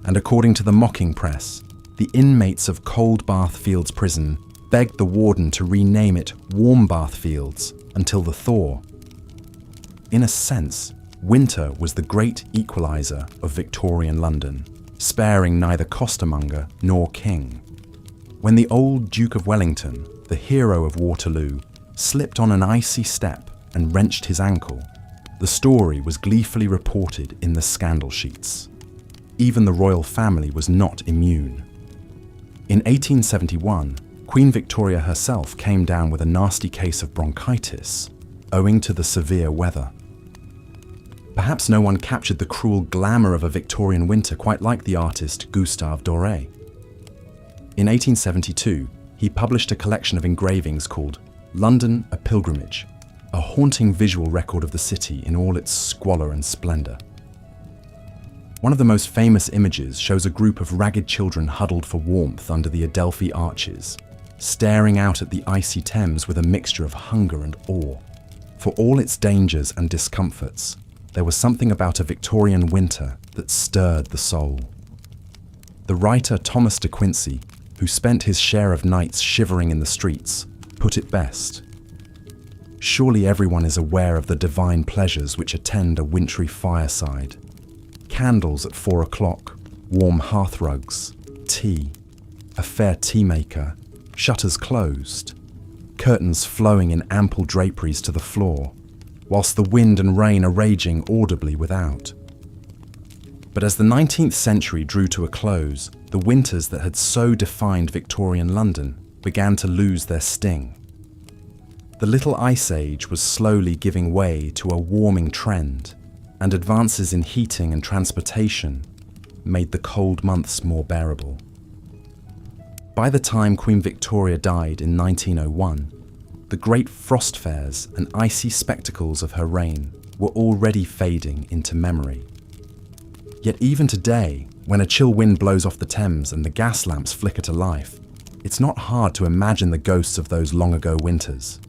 and according to the mocking press, the inmates of Cold Bath Fields prison begged the warden to rename it Warm Bath Fields until the thaw. In a sense, winter was the great equaliser of Victorian London, sparing neither costermonger nor king. When the old Duke of Wellington, the hero of Waterloo, slipped on an icy step and wrenched his ankle, the story was gleefully reported in the scandal sheets. even the royal family was not immune. In 1871, Queen Victoria herself came down with a nasty case of bronchitis, owing to the severe weather. Perhaps no one captured the cruel glamour of a Victorian winter quite like the artist Gustave Doré. In 1872, he published a collection of engravings called London, a Pilgrimage, a haunting visual record of the city in all its squalor and splendor. One of the most famous images shows a group of ragged children huddled for warmth under the Adelphi arches, staring out at the icy Thames with a mixture of hunger and awe. For all its dangers and discomforts, there was something about a Victorian winter that stirred the soul. The writer Thomas de Quincey, who spent his share of nights shivering in the streets, put it best. Surely everyone is aware of the divine pleasures which attend a wintry fireside. Candles at 4 o'clock, warm hearthrugs, tea, a fair tea maker, shutters closed, curtains flowing in ample draperies to the floor, whilst the wind and rain are raging audibly without. But as the 19th century drew to a close, the winters that had so defined Victorian London began to lose their sting. The Little Ice Age was slowly giving way to a warming trend, and advances in heating and transportation made the cold months more bearable. By the time Queen Victoria died in 1901, the great frost fairs and icy spectacles of her reign were already fading into memory. Yet even today, when a chill wind blows off the Thames and the gas lamps flicker to life, it's not hard to imagine the ghosts of those long-ago winters.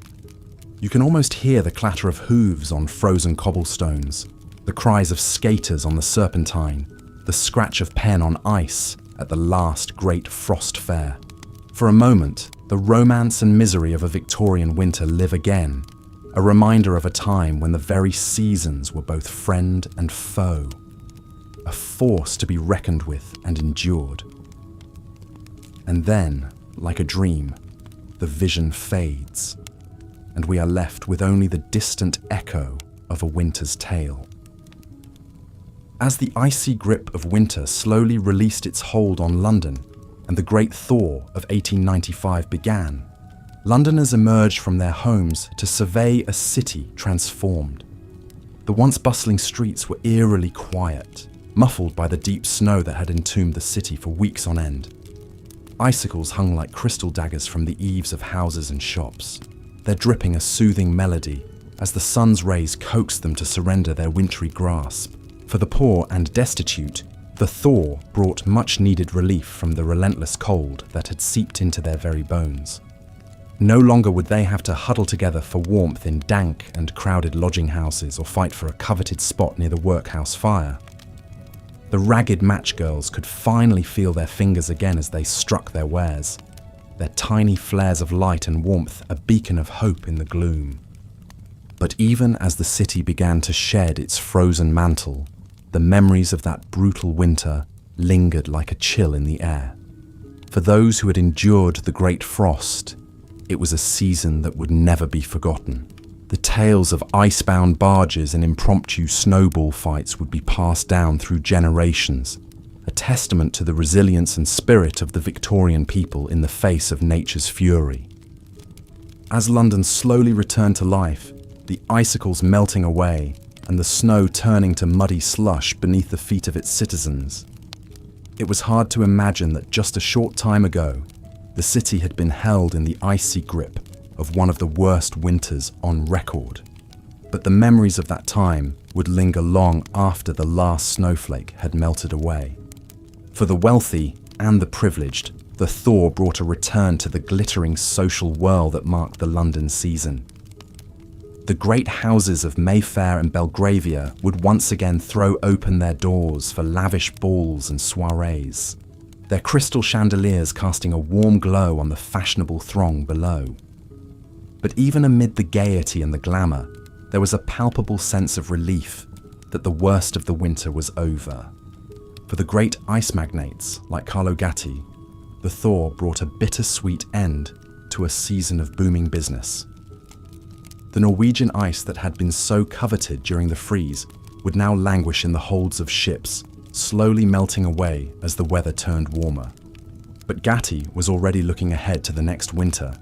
You can almost hear the clatter of hooves on frozen cobblestones, the cries of skaters on the Serpentine, the scratch of pen on ice at the last great frost fair. For a moment, the romance and misery of a Victorian winter live again, a reminder of a time when the very seasons were both friend and foe, a force to be reckoned with and endured. And then, like a dream, the vision fades, and we are left with only the distant echo of a winter's tale. As the icy grip of winter slowly released its hold on London, and the Great Thaw of 1895 began, Londoners emerged from their homes to survey a city transformed. The once bustling streets were eerily quiet, muffled by the deep snow that had entombed the city for weeks on end. Icicles hung like crystal daggers from the eaves of houses and shops, their dripping a soothing melody as the sun's rays coaxed them to surrender their wintry grasp. For the poor and destitute, the thaw brought much-needed relief from the relentless cold that had seeped into their very bones. No longer would they have to huddle together for warmth in dank and crowded lodging houses or fight for a coveted spot near the workhouse fire. The ragged match girls could finally feel their fingers again as they struck their wares, their tiny flares of light and warmth a beacon of hope in the gloom. But even as the city began to shed its frozen mantle, the memories of that brutal winter lingered like a chill in the air. For those who had endured the great frost, it was a season that would never be forgotten. The tales of icebound barges and impromptu snowball fights would be passed down through generations, a testament to the resilience and spirit of the Victorian people in the face of nature's fury. As London slowly returned to life, the icicles melting away and the snow turning to muddy slush beneath the feet of its citizens, it was hard to imagine that just a short time ago, the city had been held in the icy grip of one of the worst winters on record. But the memories of that time would linger long after the last snowflake had melted away. For the wealthy and the privileged, the thaw brought a return to the glittering social whirl that marked the London season. The great houses of Mayfair and Belgravia would once again throw open their doors for lavish balls and soirees, their crystal chandeliers casting a warm glow on the fashionable throng below. But even amid the gaiety and the glamour, there was a palpable sense of relief that the worst of the winter was over. For the great ice magnates like Carlo Gatti, the thaw brought a bittersweet end to a season of booming business. The Norwegian ice that had been so coveted during the freeze would now languish in the holds of ships, slowly melting away as the weather turned warmer. But Gatti was already looking ahead to the next winter,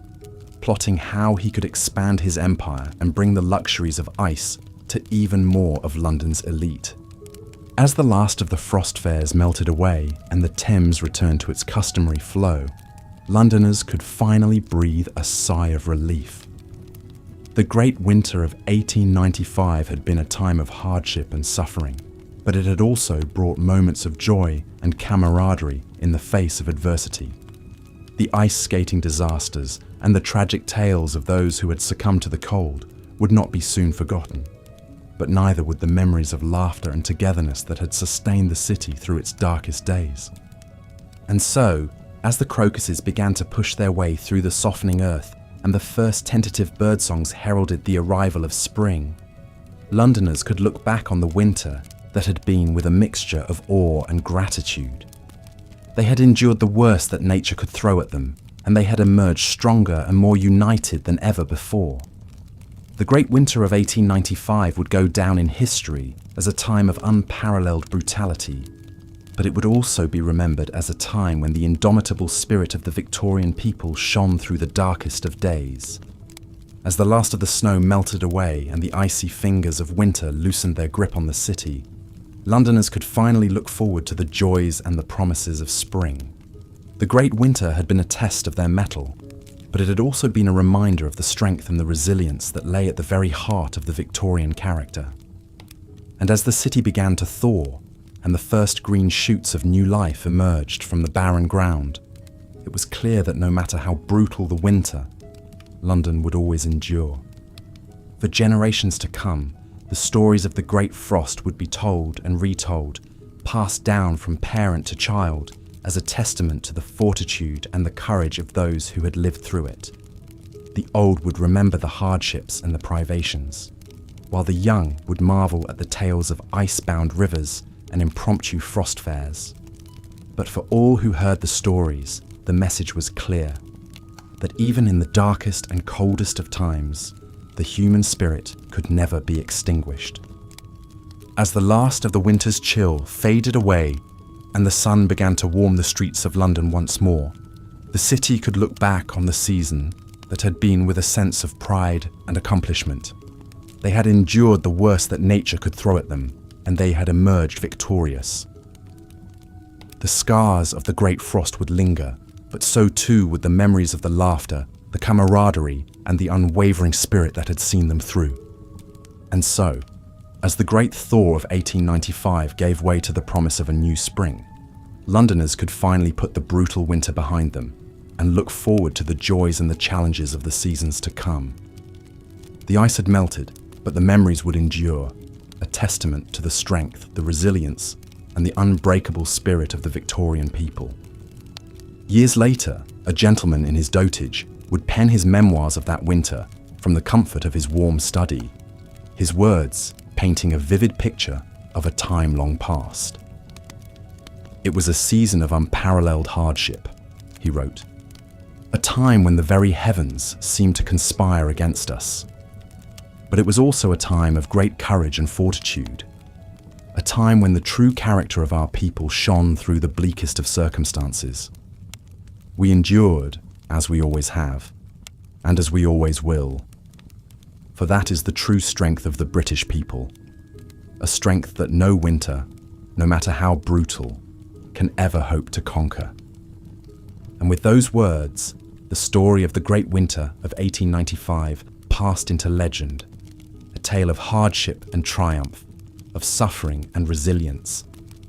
plotting how he could expand his empire and bring the luxuries of ice to even more of London's elite. As the last of the frost fairs melted away and the Thames returned to its customary flow, Londoners could finally breathe a sigh of relief. The Great Winter of 1895 had been a time of hardship and suffering, but it had also brought moments of joy and camaraderie in the face of adversity. The ice skating disasters and the tragic tales of those who had succumbed to the cold would not be soon forgotten, but neither would the memories of laughter and togetherness that had sustained the city through its darkest days. And so, as the crocuses began to push their way through the softening earth and the first tentative birdsongs heralded the arrival of spring, Londoners could look back on the winter that had been with a mixture of awe and gratitude. They had endured the worst that nature could throw at them, and they had emerged stronger and more united than ever before. The Great Winter of 1895 would go down in history as a time of unparalleled brutality, but it would also be remembered as a time when the indomitable spirit of the Victorian people shone through the darkest of days. As the last of the snow melted away and the icy fingers of winter loosened their grip on the city, Londoners could finally look forward to the joys and the promises of spring. The Great Winter had been a test of their mettle, but it had also been a reminder of the strength and the resilience that lay at the very heart of the Victorian character. And as the city began to thaw, and the first green shoots of new life emerged from the barren ground, it was clear that no matter how brutal the winter, London would always endure. For generations to come, the stories of the Great Frost would be told and retold, passed down from parent to child, as a testament to the fortitude and the courage of those who had lived through it. The old would remember the hardships and the privations, while the young would marvel at the tales of ice-bound rivers and impromptu frost fairs. But for all who heard the stories, the message was clear, that even in the darkest and coldest of times, the human spirit could never be extinguished. As the last of the winter's chill faded away and the sun began to warm the streets of London once more, the city could look back on the season that had been with a sense of pride and accomplishment. They had endured the worst that nature could throw at them, and they had emerged victorious. The scars of the Great Frost would linger, but so too would the memories of the laughter, the camaraderie, and the unwavering spirit that had seen them through. And so, as the great thaw of 1895 gave way to the promise of a new spring, Londoners could finally put the brutal winter behind them and look forward to the joys and the challenges of the seasons to come. The ice had melted, but the memories would endure, a testament to the strength, the resilience, and the unbreakable spirit of the Victorian people. Years later, a gentleman in his dotage would pen his memoirs of that winter from the comfort of his warm study, his words painting a vivid picture of a time long past. "It was a season of unparalleled hardship," he wrote, "a time when the very heavens seemed to conspire against us. But it was also a time of great courage and fortitude, a time when the true character of our people shone through the bleakest of circumstances. We endured, as we always have, and as we always will. For that is the true strength of the British people, a strength that no winter, no matter how brutal, can ever hope to conquer." And with those words, the story of the Great Winter of 1895 passed into legend, a tale of hardship and triumph, of suffering and resilience,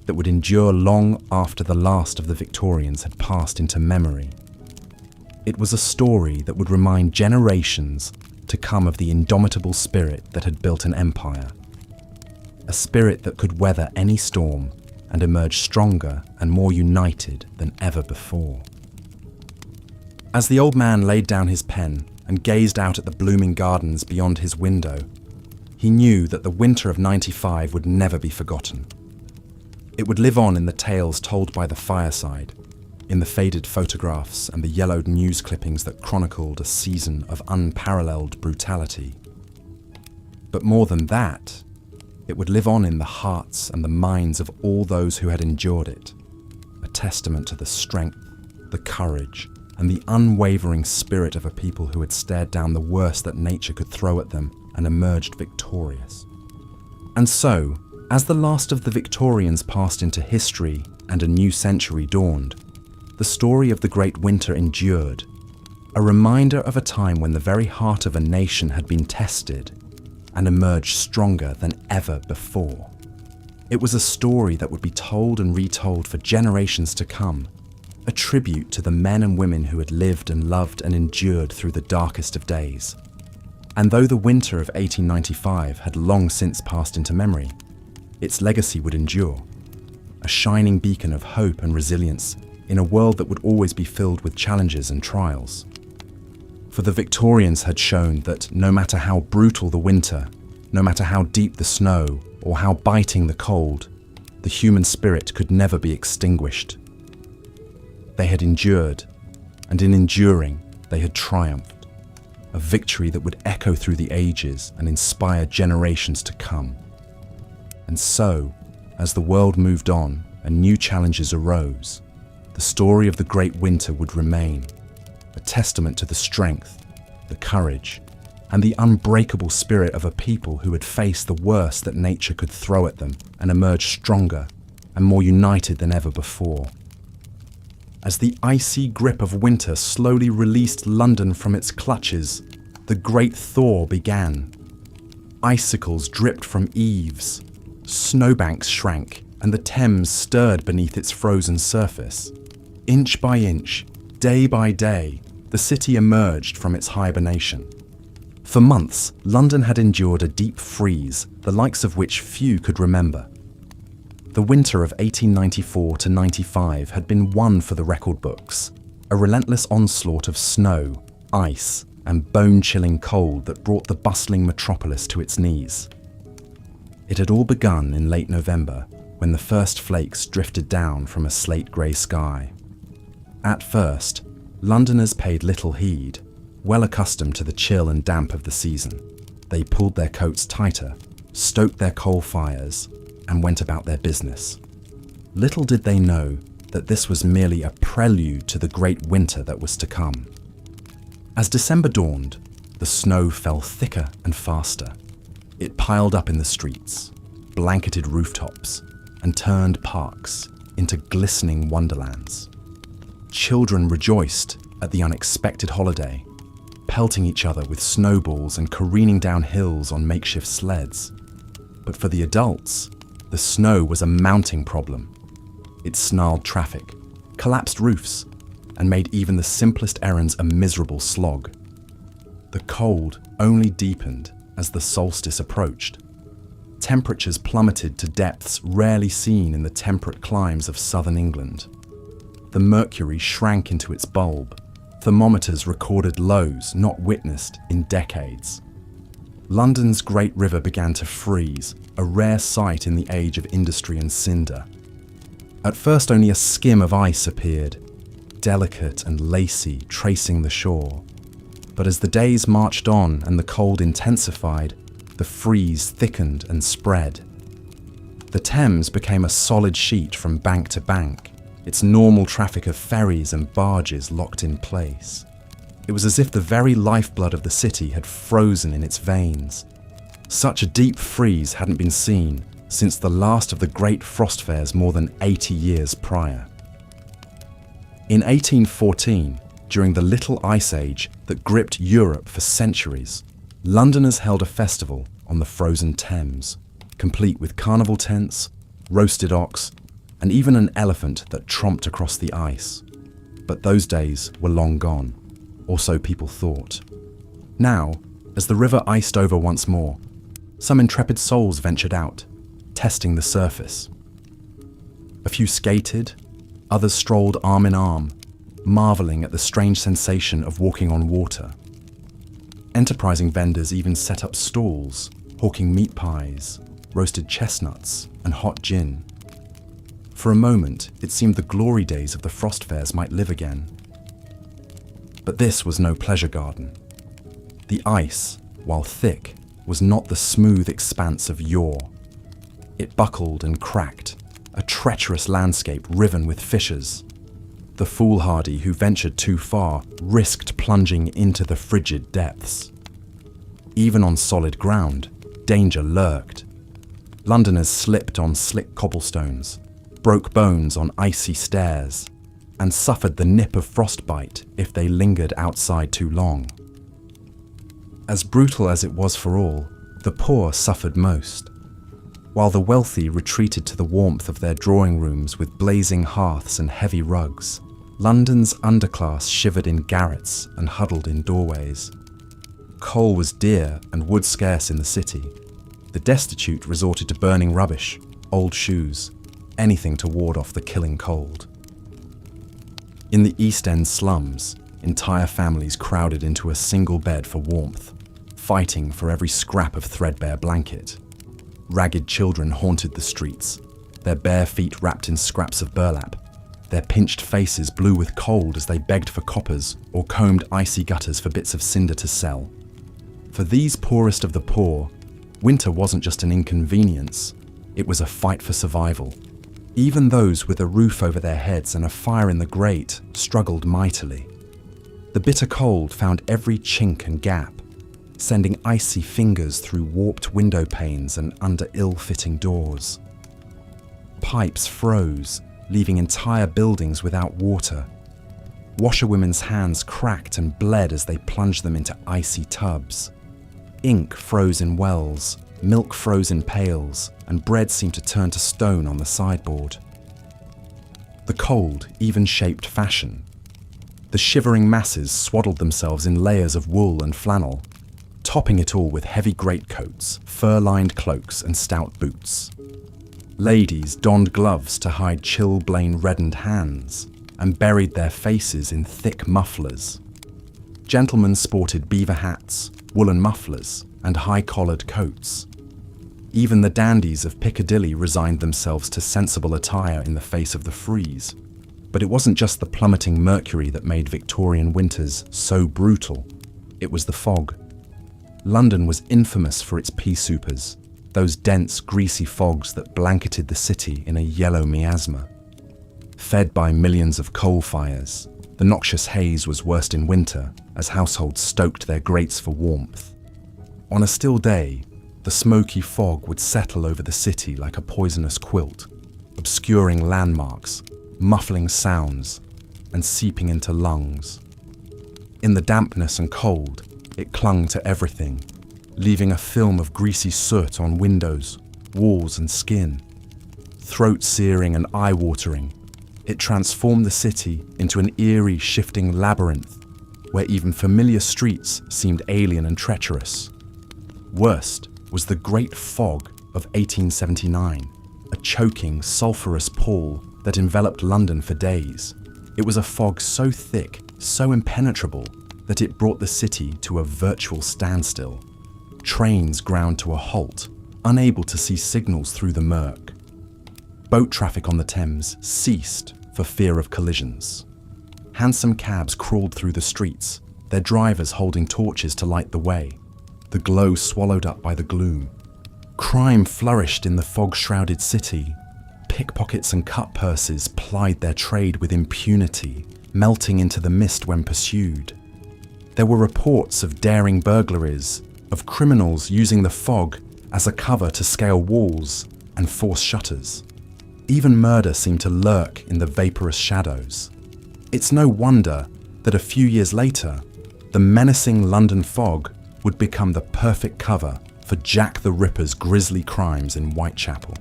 that would endure long after the last of the Victorians had passed into memory. It was a story that would remind generations to come of the indomitable spirit that had built an empire, a spirit that could weather any storm and emerge stronger and more united than ever before. As the old man laid down his pen and gazed out at the blooming gardens beyond his window, he knew that the winter of '95 would never be forgotten. It would live on in the tales told by the fireside, in the faded photographs and the yellowed news clippings that chronicled a season of unparalleled brutality. But more than that, it would live on in the hearts and the minds of all those who had endured it, a testament to the strength, the courage, and the unwavering spirit of a people who had stared down the worst that nature could throw at them and emerged victorious. And so, as the last of the Victorians passed into history and a new century dawned, the story of the Great Winter endured, a reminder of a time when the very heart of a nation had been tested and emerged stronger than ever before. It was a story that would be told and retold for generations to come, a tribute to the men and women who had lived and loved and endured through the darkest of days. And though the winter of 1895 had long since passed into memory, its legacy would endure, a shining beacon of hope and resilience in a world that would always be filled with challenges and trials. For the Victorians had shown that no matter how brutal the winter, no matter how deep the snow, or how biting the cold, the human spirit could never be extinguished. They had endured, and in enduring, they had triumphed, a victory that would echo through the ages and inspire generations to come. And so, as the world moved on and new challenges arose, the story of the Great Winter would remain, a testament to the strength, the courage, and the unbreakable spirit of a people who had faced the worst that nature could throw at them and emerged stronger and more united than ever before. As the icy grip of winter slowly released London from its clutches, the great thaw began. Icicles dripped from eaves, snowbanks shrank, and the Thames stirred beneath its frozen surface. Inch by inch, day by day, the city emerged from its hibernation. For months, London had endured a deep freeze, the likes of which few could remember. The winter of 1894 to 95 had been one for the record books, a relentless onslaught of snow, ice, and bone-chilling cold that brought the bustling metropolis to its knees. It had all begun in late November, when the first flakes drifted down from a slate-grey sky. At first, Londoners paid little heed, well accustomed to the chill and damp of the season. They pulled their coats tighter, stoked their coal fires, and went about their business. Little did they know that this was merely a prelude to the great winter that was to come. As December dawned, the snow fell thicker and faster. It piled up in the streets, blanketed rooftops, and turned parks into glistening wonderlands. Children rejoiced at the unexpected holiday, pelting each other with snowballs and careening down hills on makeshift sleds. But for the adults, the snow was a mounting problem. It snarled traffic, collapsed roofs, and made even the simplest errands a miserable slog. The cold only deepened as the solstice approached. Temperatures plummeted to depths rarely seen in the temperate climes of southern England. The mercury shrank into its bulb. Thermometers recorded lows not witnessed in decades. London's great river began to freeze, a rare sight in the age of industry and cinder. At first only a skim of ice appeared, delicate and lacy, tracing the shore. But as the days marched on and the cold intensified, the freeze thickened and spread. The Thames became a solid sheet from bank to bank, its normal traffic of ferries and barges locked in place. It was as if the very lifeblood of the city had frozen in its veins. Such a deep freeze hadn't been seen since the last of the great frost fairs more than 80 years prior. In 1814, during the Little Ice Age that gripped Europe for centuries, Londoners held a festival on the frozen Thames, complete with carnival tents, roasted ox, and even an elephant that tromped across the ice. But those days were long gone, or so people thought. Now, as the river iced over once more, some intrepid souls ventured out, testing the surface. A few skated, others strolled arm in arm, marveling at the strange sensation of walking on water. Enterprising vendors even set up stalls, hawking meat pies, roasted chestnuts, and hot gin. For a moment, it seemed the glory days of the frost fairs might live again. But this was no pleasure garden. The ice, while thick, was not the smooth expanse of yore. It buckled and cracked, a treacherous landscape riven with fissures. The foolhardy who ventured too far risked plunging into the frigid depths. Even on solid ground, danger lurked. Londoners slipped on slick cobblestones, broke bones on icy stairs, and suffered the nip of frostbite if they lingered outside too long. As brutal as it was for all, the poor suffered most. While the wealthy retreated to the warmth of their drawing rooms with blazing hearths and heavy rugs, London's underclass shivered in garrets and huddled in doorways. Coal was dear and wood scarce in the city. The destitute resorted to burning rubbish, old shoes, anything to ward off the killing cold. In the East End slums, entire families crowded into a single bed for warmth, fighting for every scrap of threadbare blanket. Ragged children haunted the streets, their bare feet wrapped in scraps of burlap, their pinched faces blue with cold as they begged for coppers or combed icy gutters for bits of cinder to sell. For these poorest of the poor, winter wasn't just an inconvenience, it was a fight for survival. Even those with a roof over their heads and a fire in the grate struggled mightily. The bitter cold found every chink and gap, sending icy fingers through warped window panes and under ill-fitting doors. Pipes froze, leaving entire buildings without water. Washerwomen's hands cracked and bled as they plunged them into icy tubs. Ink froze in wells, milk froze in pails, and bread seemed to turn to stone on the sideboard. The cold even shaped fashion. The shivering masses swaddled themselves in layers of wool and flannel, topping it all with heavy greatcoats, fur-lined cloaks, and stout boots. Ladies donned gloves to hide chilblain-reddened hands and buried their faces in thick mufflers. Gentlemen sported beaver hats, woolen mufflers, and high-collared coats. Even the dandies of Piccadilly resigned themselves to sensible attire in the face of the freeze. But it wasn't just the plummeting mercury that made Victorian winters so brutal. It was the fog. London was infamous for its pea soupers, those dense, greasy fogs that blanketed the city in a yellow miasma. Fed by millions of coal fires, the noxious haze was worst in winter as households stoked their grates for warmth. On a still day, the smoky fog would settle over the city like a poisonous quilt, obscuring landmarks, muffling sounds, and seeping into lungs. In the dampness and cold, it clung to everything, leaving a film of greasy soot on windows, walls, and skin. Throat-searing and eye-watering, it transformed the city into an eerie, shifting labyrinth where even familiar streets seemed alien and treacherous. Worst was the Great Fog of 1879, a choking, sulphurous pall that enveloped London for days. It was a fog so thick, so impenetrable, that it brought the city to a virtual standstill. Trains ground to a halt, unable to see signals through the murk. Boat traffic on the Thames ceased for fear of collisions. Hansom cabs crawled through the streets, their drivers holding torches to light the way, the glow swallowed up by the gloom. Crime flourished in the fog-shrouded city. Pickpockets and cut purses plied their trade with impunity, melting into the mist when pursued. There were reports of daring burglaries, of criminals using the fog as a cover to scale walls and force shutters. Even murder seemed to lurk in the vaporous shadows. It's no wonder that a few years later, the menacing London fog would become the perfect cover for Jack the Ripper's grisly crimes in Whitechapel.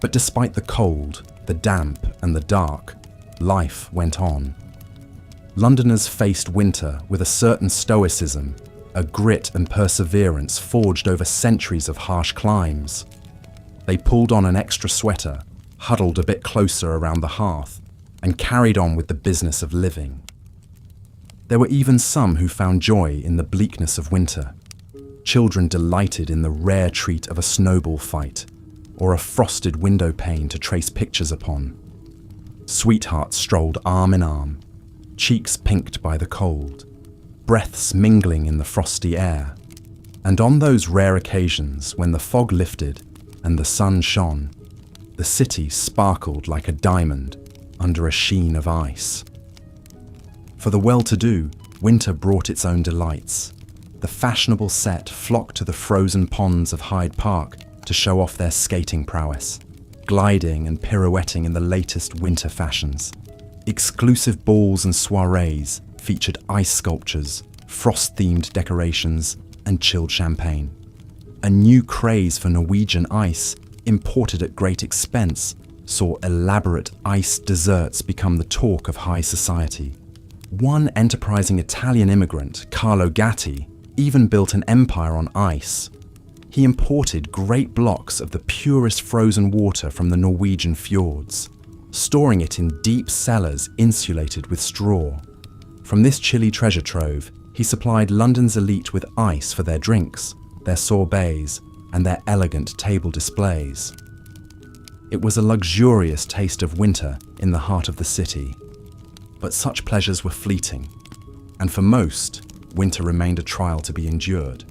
But despite the cold, the damp, and the dark, life went on. Londoners faced winter with a certain stoicism, a grit and perseverance forged over centuries of harsh climes. They pulled on an extra sweater, huddled a bit closer around the hearth, and carried on with the business of living. There were even some who found joy in the bleakness of winter. Children delighted in the rare treat of a snowball fight, or a frosted window pane to trace pictures upon. Sweethearts strolled arm in arm, cheeks pinked by the cold, breaths mingling in the frosty air. And on those rare occasions when the fog lifted and the sun shone, the city sparkled like a diamond under a sheen of ice. For the well-to-do, winter brought its own delights. The fashionable set flocked to the frozen ponds of Hyde Park to show off their skating prowess, gliding and pirouetting in the latest winter fashions. Exclusive balls and soirees featured ice sculptures, frost-themed decorations, and chilled champagne. A new craze for Norwegian ice, imported at great expense, saw elaborate ice desserts become the talk of high society. One enterprising Italian immigrant, Carlo Gatti, even built an empire on ice. He imported great blocks of the purest frozen water from the Norwegian fjords, storing it in deep cellars insulated with straw. From this chilly treasure trove, he supplied London's elite with ice for their drinks, their sorbets, and their elegant table displays. It was a luxurious taste of winter in the heart of the city. But such pleasures were fleeting, and for most, winter remained a trial to be endured.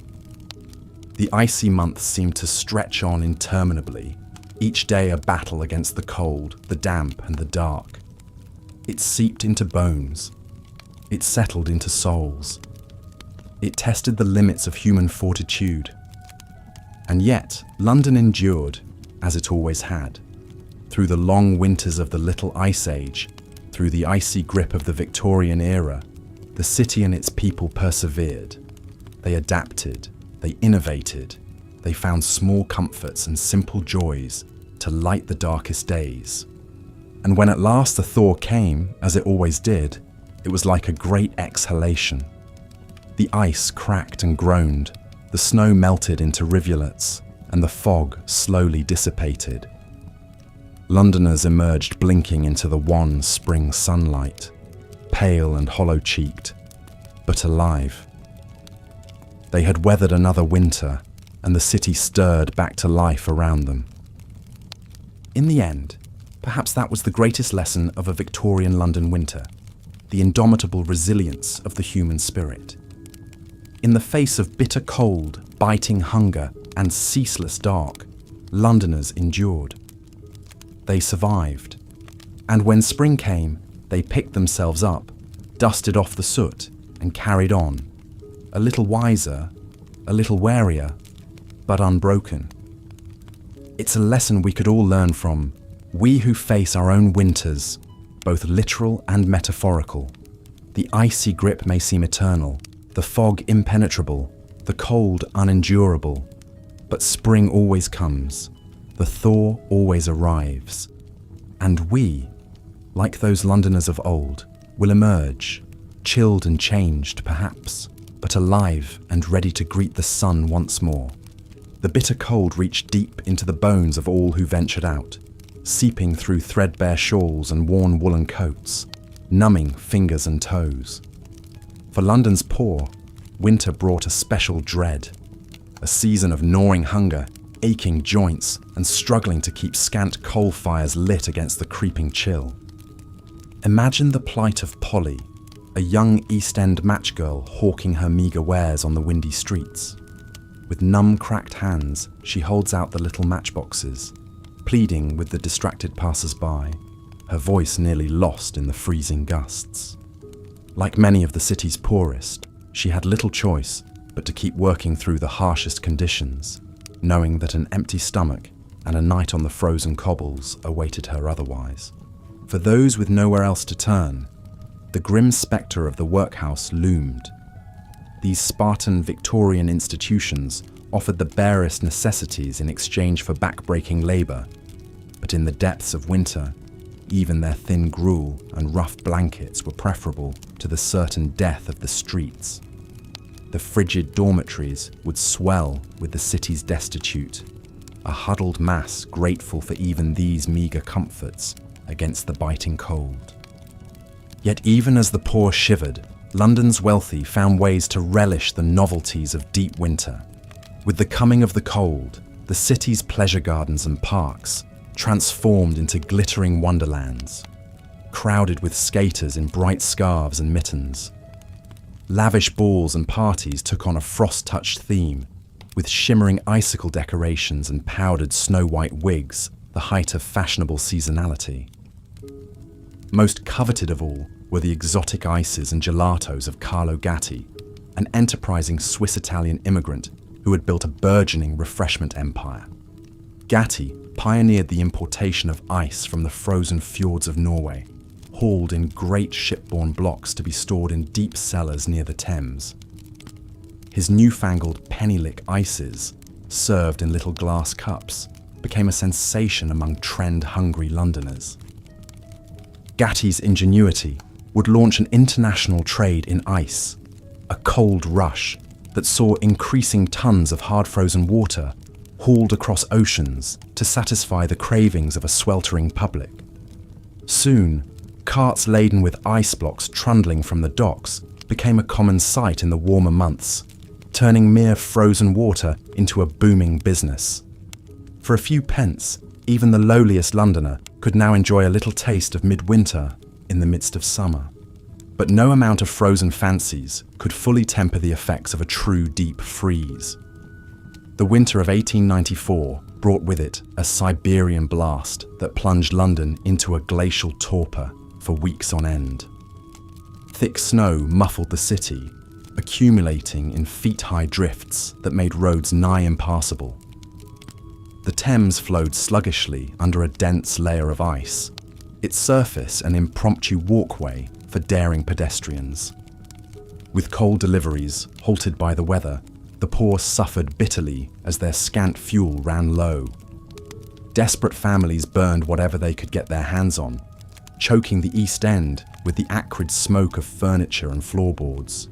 The icy months seemed to stretch on interminably, each day a battle against the cold, the damp, and the dark. It seeped into bones. It settled into souls. It tested the limits of human fortitude. And yet, London endured, as it always had, through the long winters of the Little Ice Age. Through the icy grip of the Victorian era, the city and its people persevered. They adapted, they innovated, they found small comforts and simple joys to light the darkest days. And when at last the thaw came, as it always did, it was like a great exhalation. The ice cracked and groaned, the snow melted into rivulets, and the fog slowly dissipated. Londoners emerged blinking into the wan spring sunlight, pale and hollow-cheeked, but alive. They had weathered another winter, and the city stirred back to life around them. In the end, perhaps that was the greatest lesson of a Victorian London winter, the indomitable resilience of the human spirit. In the face of bitter cold, biting hunger, and ceaseless dark, Londoners endured. They survived, and when spring came, they picked themselves up, dusted off the soot, and carried on, a little wiser, a little warier, but unbroken. It's a lesson we could all learn from, we who face our own winters, both literal and metaphorical. The icy grip may seem eternal, the fog impenetrable, the cold unendurable, but spring always comes. The thaw always arrives, and we, like those Londoners of old, will emerge, chilled and changed perhaps, but alive and ready to greet the sun once more. The bitter cold reached deep into the bones of all who ventured out, seeping through threadbare shawls and worn woolen coats, numbing fingers and toes. For London's poor, winter brought a special dread, a season of gnawing hunger, aching joints, and struggling to keep scant coal fires lit against the creeping chill. Imagine the plight of Polly, a young East End matchgirl hawking her meagre wares on the windy streets. With numb, cracked hands, she holds out the little matchboxes, pleading with the distracted passers-by, her voice nearly lost in the freezing gusts. Like many of the city's poorest, she had little choice but to keep working through the harshest conditions, knowing that an empty stomach and a night on the frozen cobbles awaited her otherwise. For those with nowhere else to turn, the grim spectre of the workhouse loomed. These Spartan Victorian institutions offered the barest necessities in exchange for back-breaking labour, but in the depths of winter, even their thin gruel and rough blankets were preferable to the certain death of the streets. The frigid dormitories would swell with the city's destitute, a huddled mass grateful for even these meagre comforts against the biting cold. Yet even as the poor shivered, London's wealthy found ways to relish the novelties of deep winter. With the coming of the cold, the city's pleasure gardens and parks transformed into glittering wonderlands, crowded with skaters in bright scarves and mittens. Lavish balls and parties took on a frost-touched theme, with shimmering icicle decorations and powdered snow-white wigs, the height of fashionable seasonality. Most coveted of all were the exotic ices and gelatos of Carlo Gatti, an enterprising Swiss-Italian immigrant who had built a burgeoning refreshment empire. Gatti pioneered the importation of ice from the frozen fjords of Norway, hauled in great shipborne blocks to be stored in deep cellars near the Thames. His newfangled penny-lick ices, served in little glass cups, became a sensation among trend-hungry Londoners. Gatti's ingenuity would launch an international trade in ice, a cold rush that saw increasing tons of hard-frozen water hauled across oceans to satisfy the cravings of a sweltering public. Soon, carts laden with ice blocks trundling from the docks became a common sight in the warmer months, turning mere frozen water into a booming business. For a few pence, even the lowliest Londoner could now enjoy a little taste of midwinter in the midst of summer. But no amount of frozen fancies could fully temper the effects of a true deep freeze. The winter of 1894 brought with it a Siberian blast that plunged London into a glacial torpor for weeks on end. Thick snow muffled the city, accumulating in feet-high drifts that made roads nigh impassable. The Thames flowed sluggishly under a dense layer of ice, its surface an impromptu walkway for daring pedestrians. With coal deliveries halted by the weather, the poor suffered bitterly as their scant fuel ran low. Desperate families burned whatever they could get their hands on, choking the East End with the acrid smoke of furniture and floorboards.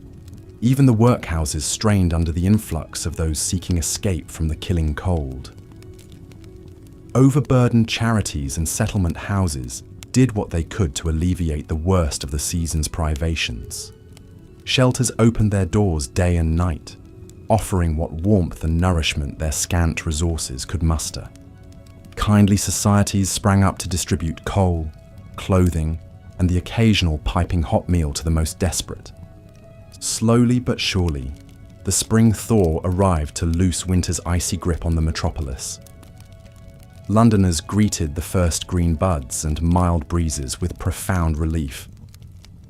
Even the workhouses strained under the influx of those seeking escape from the killing cold. Overburdened charities and settlement houses did what they could to alleviate the worst of the season's privations. Shelters opened their doors day and night, offering what warmth and nourishment their scant resources could muster. Kindly societies sprang up to distribute coal, clothing, and the occasional piping hot meal to the most desperate. Slowly but surely, the spring thaw arrived to loose winter's icy grip on the metropolis. Londoners greeted the first green buds and mild breezes with profound relief,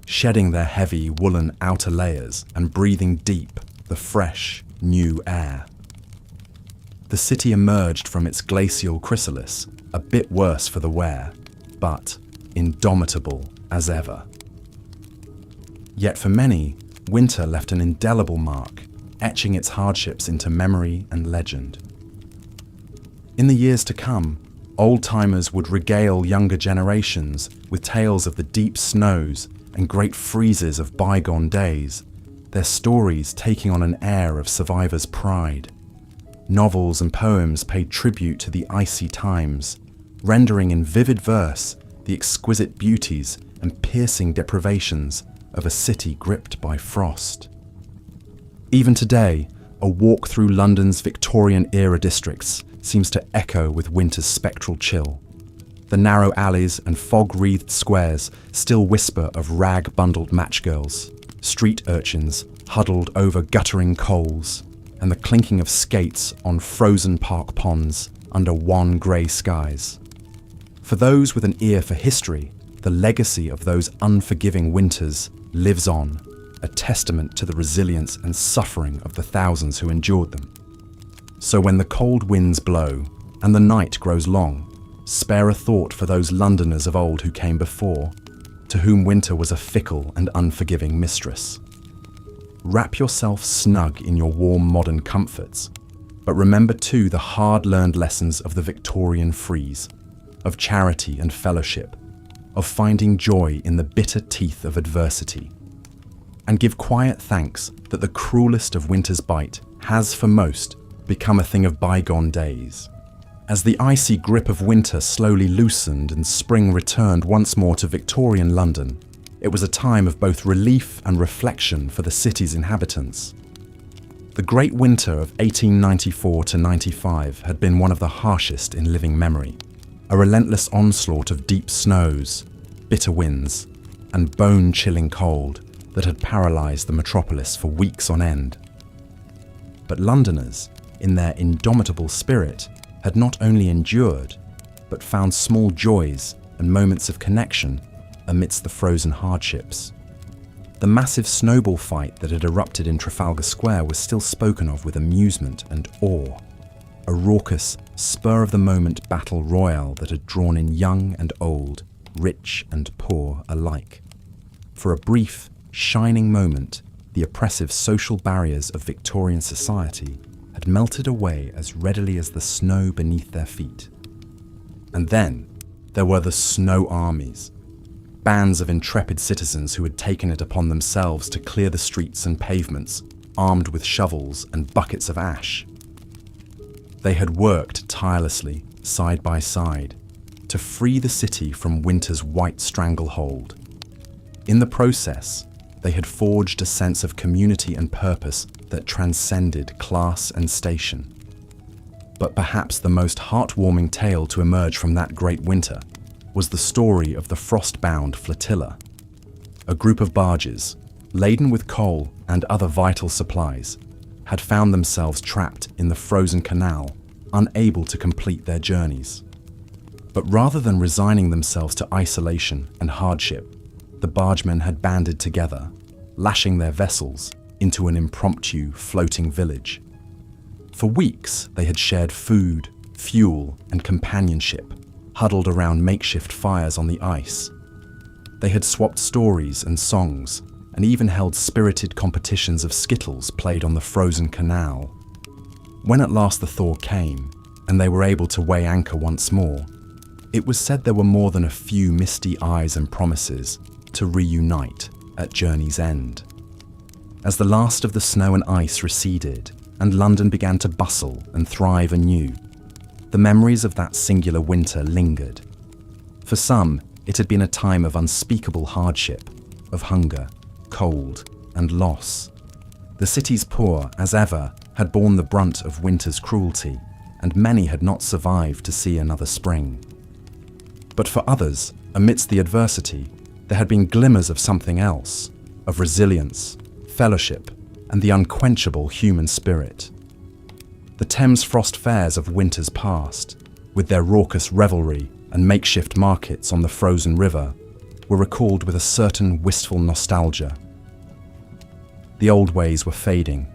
shedding their heavy woolen outer layers and breathing deep the fresh, new air. The city emerged from its glacial chrysalis, a bit worse for the wear, but indomitable as ever. Yet for many, winter left an indelible mark, etching its hardships into memory and legend. In the years to come, old-timers would regale younger generations with tales of the deep snows and great freezes of bygone days, their stories taking on an air of survivor's pride. Novels and poems paid tribute to the icy times, rendering in vivid verse the exquisite beauties and piercing deprivations of a city gripped by frost. Even today, a walk through London's Victorian Era districts seems to echo with winter's spectral chill. The narrow alleys and fog-wreathed squares still whisper of rag-bundled matchgirls, street urchins huddled over guttering coals, and the clinking of skates on frozen park ponds under wan grey skies. For those with an ear for history, the legacy of those unforgiving winters lives on, a testament to the resilience and suffering of the thousands who endured them. So when the cold winds blow and the night grows long, spare a thought for those Londoners of old who came before, to whom winter was a fickle and unforgiving mistress. Wrap yourself snug in your warm modern comforts, but remember too the hard-learned lessons of the Victorian freeze, of charity and fellowship, of finding joy in the bitter teeth of adversity. And give quiet thanks that the cruelest of winter's bite has, for most, become a thing of bygone days. As the icy grip of winter slowly loosened and spring returned once more to Victorian London, it was a time of both relief and reflection for the city's inhabitants. The Great Winter of 1894 to 95 had been one of the harshest in living memory, a relentless onslaught of deep snows, bitter winds, and bone-chilling cold that had paralysed the metropolis for weeks on end. But Londoners, in their indomitable spirit, had not only endured, but found small joys and moments of connection amidst the frozen hardships. The massive snowball fight that had erupted in Trafalgar Square was still spoken of with amusement and awe, a raucous, spur-of-the-moment battle royale that had drawn in young and old, rich and poor alike. For a brief, shining moment, the oppressive social barriers of Victorian society had melted away as readily as the snow beneath their feet. And then there were the snow armies, bands of intrepid citizens who had taken it upon themselves to clear the streets and pavements, armed with shovels and buckets of ash. They had worked tirelessly, side by side, to free the city from winter's white stranglehold. In the process, they had forged a sense of community and purpose that transcended class and station. But perhaps the most heartwarming tale to emerge from that great winter was the story of the frost-bound flotilla, a group of barges, laden with coal and other vital supplies, had found themselves trapped in the frozen canal, unable to complete their journeys. But rather than resigning themselves to isolation and hardship, the bargemen had banded together, lashing their vessels into an impromptu floating village. For weeks, they had shared food, fuel, and companionship, huddled around makeshift fires on the ice. They had swapped stories and songs, and even held spirited competitions of skittles played on the frozen canal. When at last the thaw came, and they were able to weigh anchor once more, it was said there were more than a few misty eyes and promises to reunite at journey's end. As the last of the snow and ice receded, and London began to bustle and thrive anew, the memories of that singular winter lingered. For some, it had been a time of unspeakable hardship, of hunger, cold, and loss. The city's poor, as ever, had borne the brunt of winter's cruelty, and many had not survived to see another spring. But for others, amidst the adversity, there had been glimmers of something else, of resilience, fellowship, and the unquenchable human spirit. The Thames frost fairs of winters past, with their raucous revelry and makeshift markets on the frozen river, were recalled with a certain wistful nostalgia. The old ways were fading,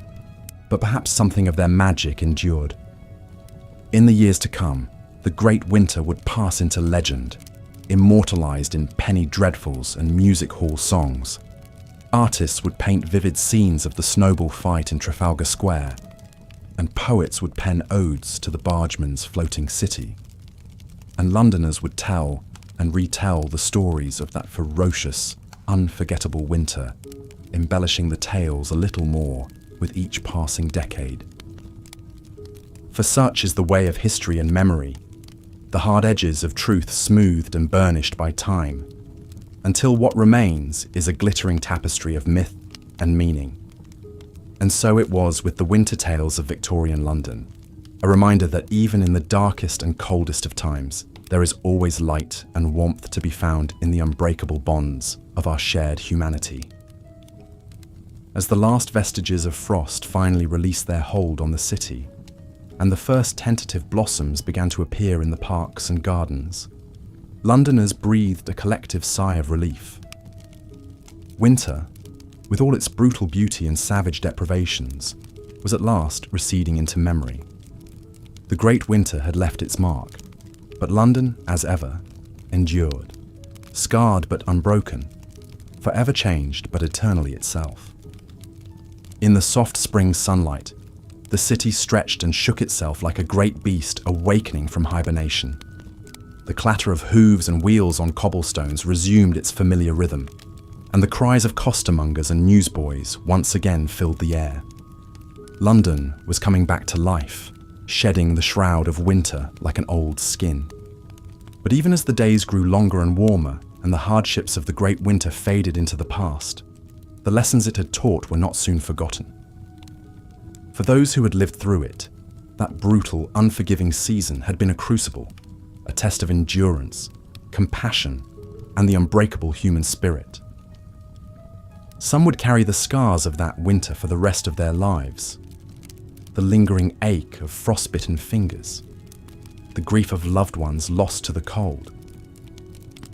but perhaps something of their magic endured. In the years to come, the great winter would pass into legend, immortalized in penny dreadfuls and music hall songs. Artists would paint vivid scenes of the snowball fight in Trafalgar Square, and poets would pen odes to the bargeman's floating city. And Londoners would tell and retell the stories of that ferocious, unforgettable winter, embellishing the tales a little more with each passing decade. For such is the way of history and memory, the hard edges of truth smoothed and burnished by time, until what remains is a glittering tapestry of myth and meaning. And so it was with the winter tales of Victorian London, a reminder that even in the darkest and coldest of times, there is always light and warmth to be found in the unbreakable bonds of our shared humanity. As the last vestiges of frost finally released their hold on the city, and the first tentative blossoms began to appear in the parks and gardens, Londoners breathed a collective sigh of relief. Winter, with all its brutal beauty and savage deprivations, was at last receding into memory. The great winter had left its mark, but London, as ever, endured, scarred but unbroken, forever changed but eternally itself. In the soft spring sunlight, the city stretched and shook itself like a great beast awakening from hibernation. The clatter of hooves and wheels on cobblestones resumed its familiar rhythm, and the cries of costermongers and newsboys once again filled the air. London was coming back to life, shedding the shroud of winter like an old skin. But even as the days grew longer and warmer, and the hardships of the great winter faded into the past, the lessons it had taught were not soon forgotten. For those who had lived through it, that brutal, unforgiving season had been a crucible, a test of endurance, compassion, and the unbreakable human spirit. Some would carry the scars of that winter for the rest of their lives. the lingering ache of frostbitten fingers, the grief of loved ones lost to the cold.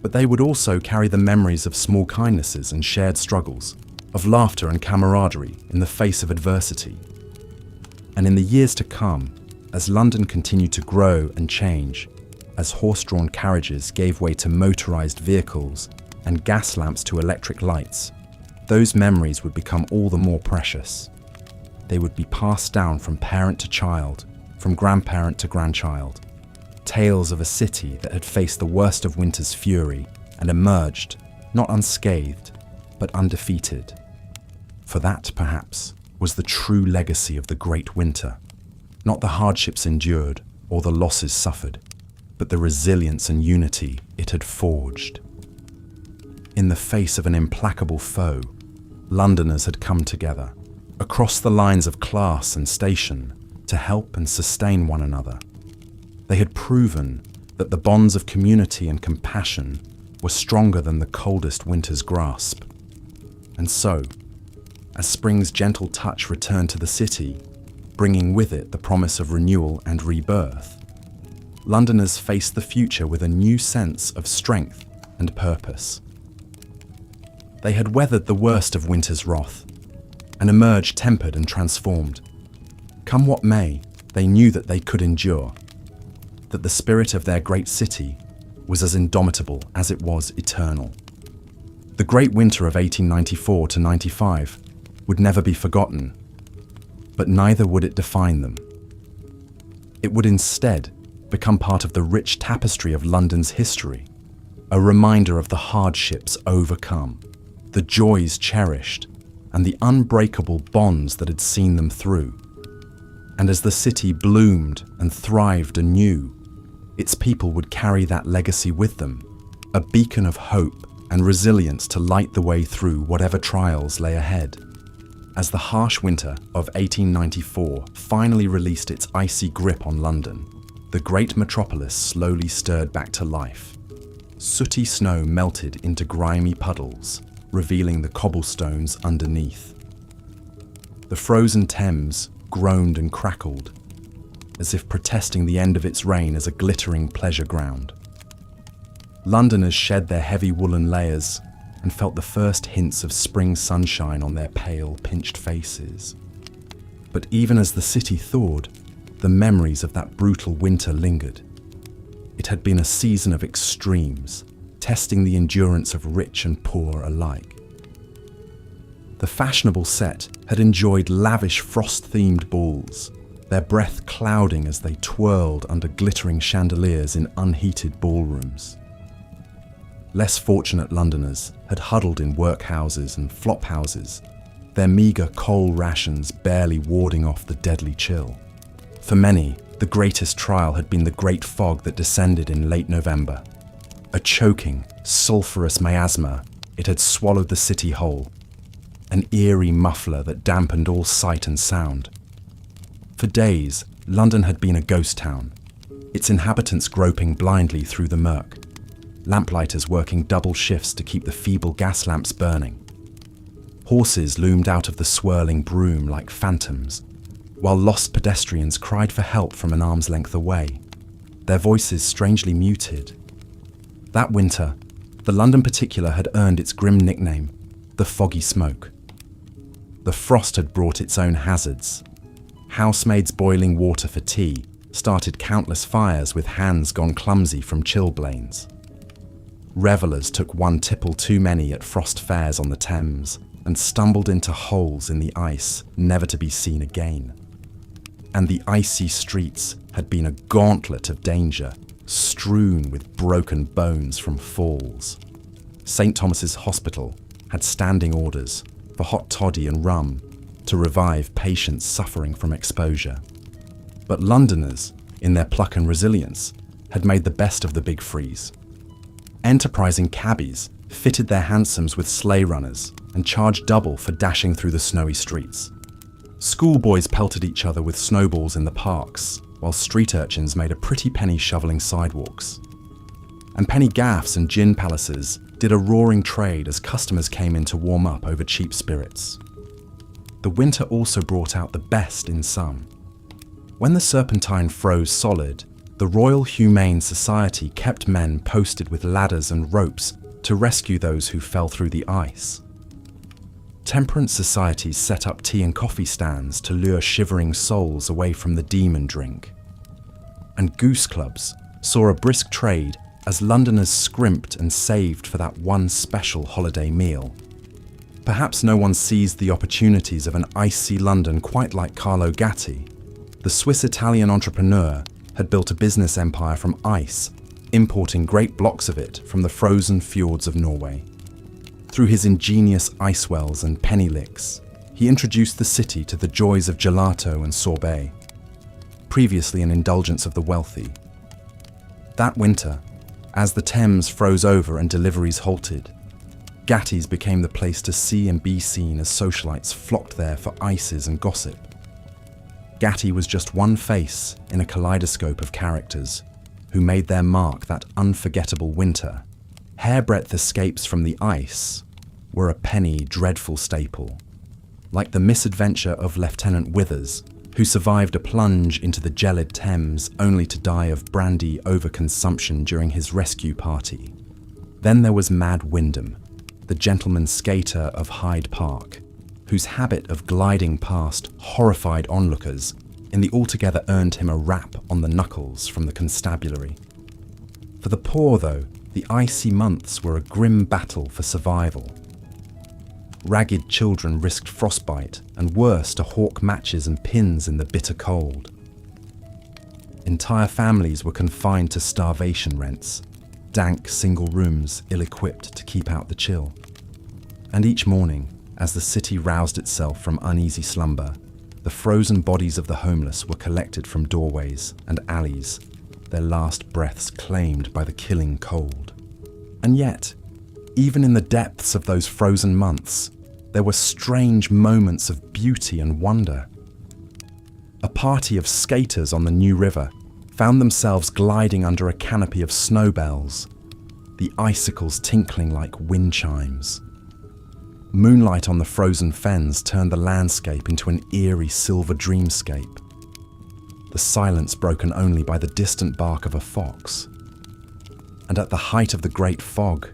But they would also carry the memories of small kindnesses and shared struggles, of laughter and camaraderie in the face of adversity. And in the years to come, as London continued to grow and change, as horse-drawn carriages gave way to motorised vehicles and gas lamps to electric lights, those memories would become all the more precious. They would be passed down from parent to child, from grandparent to grandchild. Tales of a city that had faced the worst of winter's fury and emerged, not unscathed, but undefeated. For that, perhaps, was the true legacy of the Great Winter. Not the hardships endured or the losses suffered, but the resilience and unity it had forged. In the face of an implacable foe, Londoners had come together, across the lines of class and station, to help and sustain one another. They had proven that the bonds of community and compassion were stronger than the coldest winter's grasp. And so, as spring's gentle touch returned to the city, bringing with it the promise of renewal and rebirth, Londoners faced the future with a new sense of strength and purpose. They had weathered the worst of winter's wrath and emerged tempered and transformed. Come what may, they knew that they could endure, that the spirit of their great city was as indomitable as it was eternal. The great winter of 1894 to 95 would never be forgotten, but neither would it define them. It would instead become part of the rich tapestry of London's history, a reminder of the hardships overcome, the joys cherished, and the unbreakable bonds that had seen them through. And as the city bloomed and thrived anew, its people would carry that legacy with them, a beacon of hope and resilience to light the way through whatever trials lay ahead. As the harsh winter of 1894 finally released its icy grip on London, the great metropolis slowly stirred back to life. Sooty snow melted into grimy puddles, revealing the cobblestones underneath. The frozen Thames groaned and crackled, as if protesting the end of its reign as a glittering pleasure ground. Londoners shed their heavy woolen layers and felt the first hints of spring sunshine on their pale, pinched faces. But even as the city thawed, the memories of that brutal winter lingered. It had been a season of extremes, testing the endurance of rich and poor alike. The fashionable set had enjoyed lavish frost-themed balls, their breath clouding as they twirled under glittering chandeliers in unheated ballrooms. Less fortunate Londoners had huddled in workhouses and flophouses, their meagre coal rations barely warding off the deadly chill. For many, the greatest trial had been the great fog that descended in late November. A choking, sulphurous miasma, it had swallowed the city whole, an eerie muffler that dampened all sight and sound. For days, London had been a ghost town, its inhabitants groping blindly through the murk, lamplighters working double shifts to keep the feeble gas lamps burning. Horses loomed out of the swirling broom like phantoms, while lost pedestrians cried for help from an arm's length away, their voices strangely muted. That winter, the London particular had earned its grim nickname, the Foggy Smoke. The frost had brought its own hazards. Housemaids boiling water for tea started countless fires with hands gone clumsy from chilblains. Revellers took one tipple too many at frost fairs on the Thames and stumbled into holes in the ice never to be seen again. And the icy streets had been a gauntlet of danger, strewn with broken bones from falls. St. Thomas's Hospital had standing orders for hot toddy and rum to revive patients suffering from exposure. But Londoners, in their pluck and resilience, had made the best of the big freeze. Enterprising cabbies fitted their hansoms with sleigh runners and charged double for dashing through the snowy streets. Schoolboys pelted each other with snowballs in the parks, while street urchins made a pretty penny shoveling sidewalks. And penny gaffs and gin palaces did a roaring trade as customers came in to warm up over cheap spirits. The winter also brought out the best in some, When the Serpentine froze solid, the Royal Humane Society kept men posted with ladders and ropes to rescue those who fell through the ice. Temperance societies set up tea and coffee stands to lure shivering souls away from the demon drink. And goose clubs saw a brisk trade as Londoners scrimped and saved for that one special holiday meal. Perhaps no one seized the opportunities of an icy London quite like Carlo Gatti. The Swiss-Italian entrepreneur had built a business empire from ice, importing great blocks of it from the frozen fjords of Norway. Through his ingenious ice wells and penny licks, he introduced the city to the joys of gelato and sorbet, previously an indulgence of the wealthy. That winter, as the Thames froze over and deliveries halted, Gatti's became the place to see and be seen as socialites flocked there for ices and gossip. Gatti was just one face in a kaleidoscope of characters who made their mark that unforgettable winter. Hairbreadth escapes from the ice were a penny dreadful staple, like the misadventure of Lieutenant Withers, who survived a plunge into the gelid Thames only to die of brandy overconsumption during his rescue party. Then there was Mad Wyndham, the gentleman skater of Hyde Park, whose habit of gliding past horrified onlookers in the altogether earned him a rap on the knuckles from the constabulary. For the poor, though, the icy months were a grim battle for survival. Ragged children risked frostbite, and worse, to hawk matches and pins in the bitter cold. Entire families were confined to starvation rents, dank single rooms ill-equipped to keep out the chill. And each morning, as the city roused itself from uneasy slumber, the frozen bodies of the homeless were collected from doorways and alleys, their last breaths claimed by the killing cold. And yet, even in the depths of those frozen months, there were strange moments of beauty and wonder. A party of skaters on the New River found themselves gliding under a canopy of snowbells, the icicles tinkling like wind chimes. Moonlight on the frozen fens turned the landscape into an eerie silver dreamscape, the silence broken only by the distant bark of a fox. And at the height of the great fog,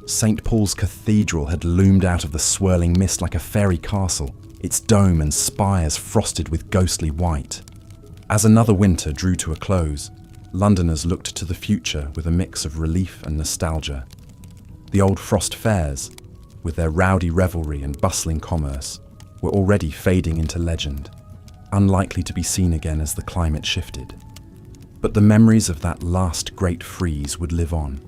St. Paul's Cathedral had loomed out of the swirling mist like a fairy castle, its dome and spires frosted with ghostly white. As another winter drew to a close, Londoners looked to the future with a mix of relief and nostalgia. The old frost fairs, with their rowdy revelry and bustling commerce, were already fading into legend, unlikely to be seen again as the climate shifted. But the memories of that last great freeze would live on,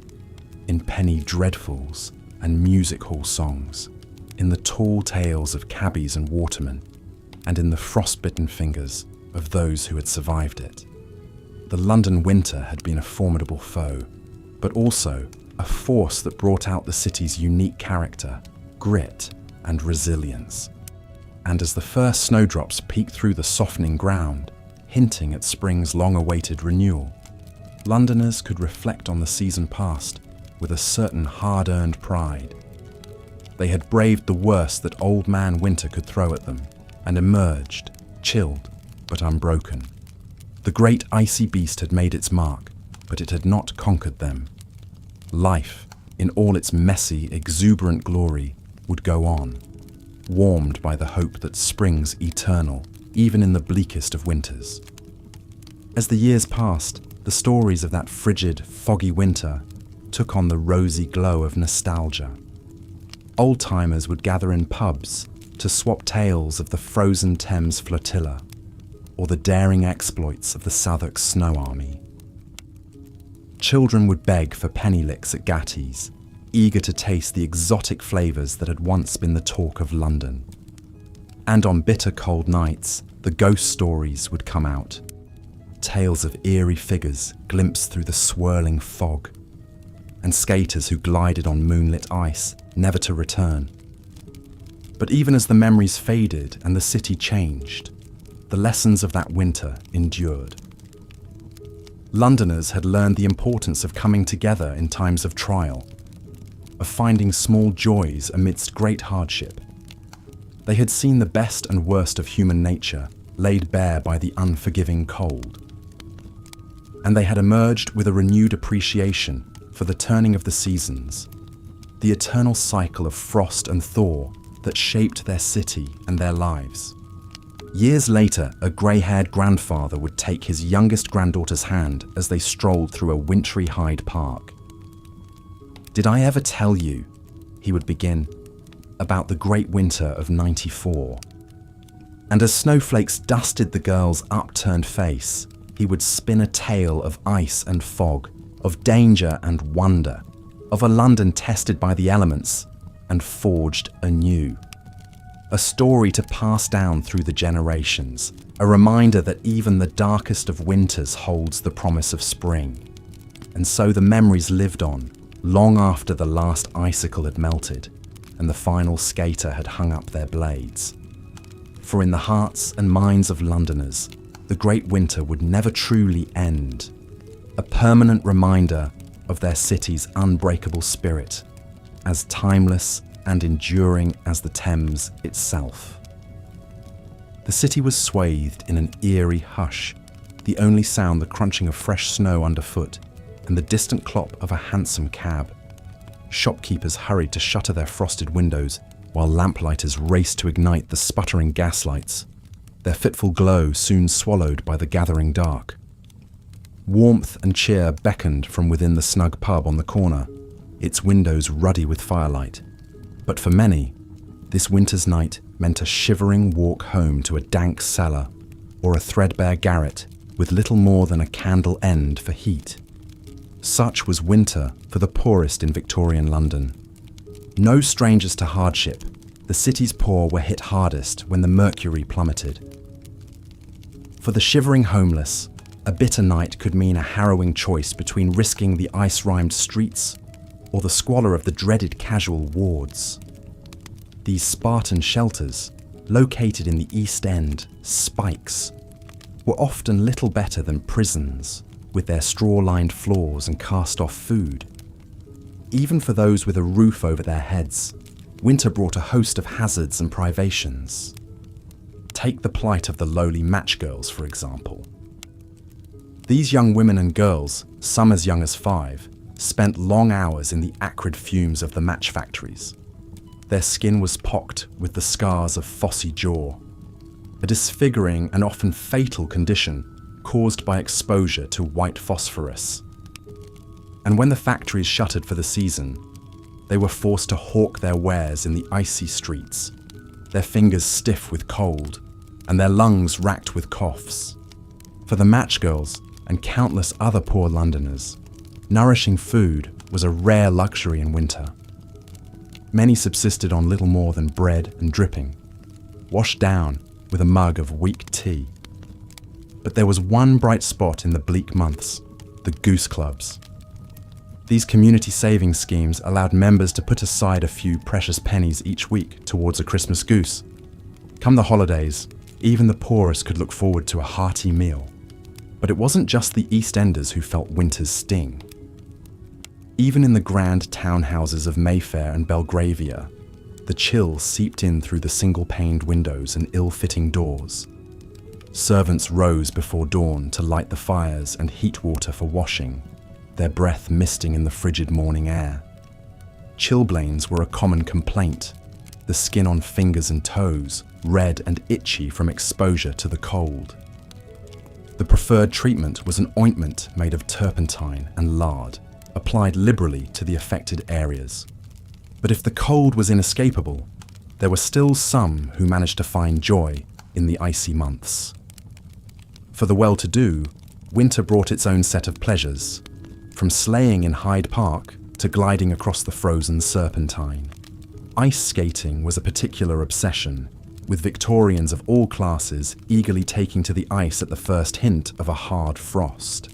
in penny dreadfuls and music hall songs, in the tall tales of cabbies and watermen, and in the frostbitten fingers of those who had survived it. The London winter had been a formidable foe, but also a force that brought out the city's unique character, grit, and resilience. And as the first snowdrops peeked through the softening ground, hinting at spring's long-awaited renewal, Londoners could reflect on the season past with a certain hard-earned pride. They had braved the worst that Old Man Winter could throw at them, and emerged, chilled but unbroken. The great icy beast had made its mark, but it had not conquered them. Life, in all its messy, exuberant glory, would go on, warmed by the hope that spring's eternal, even in the bleakest of winters. As the years passed, the stories of that frigid, foggy winter took on the rosy glow of nostalgia. Old-timers would gather in pubs to swap tales of the frozen Thames flotilla, or the daring exploits of the Southwark Snow Army. Children would beg for penny licks at Gatti's, eager to taste the exotic flavours that had once been the talk of London. And on bitter cold nights, the ghost stories would come out, tales of eerie figures glimpsed through the swirling fog, and skaters who glided on moonlit ice, never to return. But even as the memories faded and the city changed, the lessons of that winter endured. Londoners had learned the importance of coming together in times of trial, of finding small joys amidst great hardship. They had seen the best and worst of human nature laid bare by the unforgiving cold. And they had emerged with a renewed appreciation for the turning of the seasons, the eternal cycle of frost and thaw that shaped their city and their lives. Years later, a grey-haired grandfather would take his youngest granddaughter's hand as they strolled through a wintry Hyde Park. "Did I ever tell you," he would begin, "about the great winter of '94? And as snowflakes dusted the girl's upturned face, he would spin a tale of ice and fog, of danger and wonder, of a London tested by the elements and forged anew. A story to pass down through the generations, a reminder that even the darkest of winters holds the promise of spring. And so the memories lived on, long after the last icicle had melted and the final skater had hung up their blades. For in the hearts and minds of Londoners, the great winter would never truly end, a permanent reminder of their city's unbreakable spirit, as timeless and enduring as the Thames itself." The city was swathed in an eerie hush, the only sound the crunching of fresh snow underfoot and the distant clop of a hansom cab. Shopkeepers hurried to shutter their frosted windows, while lamplighters raced to ignite the sputtering gaslights, their fitful glow soon swallowed by the gathering dark. Warmth and cheer beckoned from within the snug pub on the corner, its windows ruddy with firelight. But for many, this winter's night meant a shivering walk home to a dank cellar or a threadbare garret with little more than a candle end for heat. Such was winter for the poorest in Victorian London. No strangers to hardship, the city's poor were hit hardest when the mercury plummeted. For the shivering homeless, a bitter night could mean a harrowing choice between risking the ice-rimed streets or the squalor of the dreaded casual wards. These Spartan shelters, located in the East End, spikes, were often little better than prisons, with their straw-lined floors and cast-off food. Even for those with a roof over their heads, winter brought a host of hazards and privations. Take the plight of the lowly match girls, for example. These young women and girls, some as young as 5, spent long hours in the acrid fumes of the match factories. Their skin was pocked with the scars of phossy jaw, a disfiguring and often fatal condition caused by exposure to white phosphorus. And when the factories shuttered for the season, they were forced to hawk their wares in the icy streets, their fingers stiff with cold and their lungs racked with coughs. For the match girls and countless other poor Londoners, nourishing food was a rare luxury in winter. Many subsisted on little more than bread and dripping, washed down with a mug of weak tea. But there was one bright spot in the bleak months: the goose clubs. These community savings schemes allowed members to put aside a few precious pennies each week towards a Christmas goose. Come the holidays, even the poorest could look forward to a hearty meal. But it wasn't just the East Enders who felt winter's sting. Even in the grand townhouses of Mayfair and Belgravia, the chill seeped in through the single-paned windows and ill-fitting doors. Servants rose before dawn to light the fires and heat water for washing, their breath misting in the frigid morning air. Chilblains were a common complaint, the skin on fingers and toes, red and itchy from exposure to the cold. The preferred treatment was an ointment made of turpentine and lard, applied liberally to the affected areas. But if the cold was inescapable, there were still some who managed to find joy in the icy months. For the well-to-do, winter brought its own set of pleasures, from sleighing in Hyde Park to gliding across the frozen Serpentine. Ice skating was a particular obsession, with Victorians of all classes eagerly taking to the ice at the first hint of a hard frost.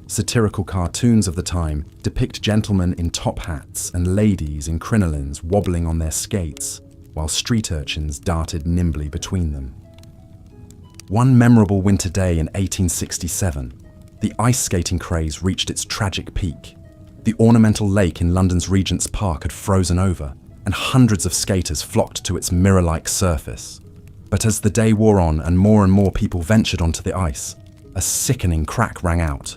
Satirical cartoons of the time depict gentlemen in top hats and ladies in crinolines wobbling on their skates, while street urchins darted nimbly between them. One memorable winter day in 1867, the ice skating craze reached its tragic peak. The ornamental lake in London's Regent's Park had frozen over, and hundreds of skaters flocked to its mirror-like surface. But as the day wore on and more people ventured onto the ice, a sickening crack rang out.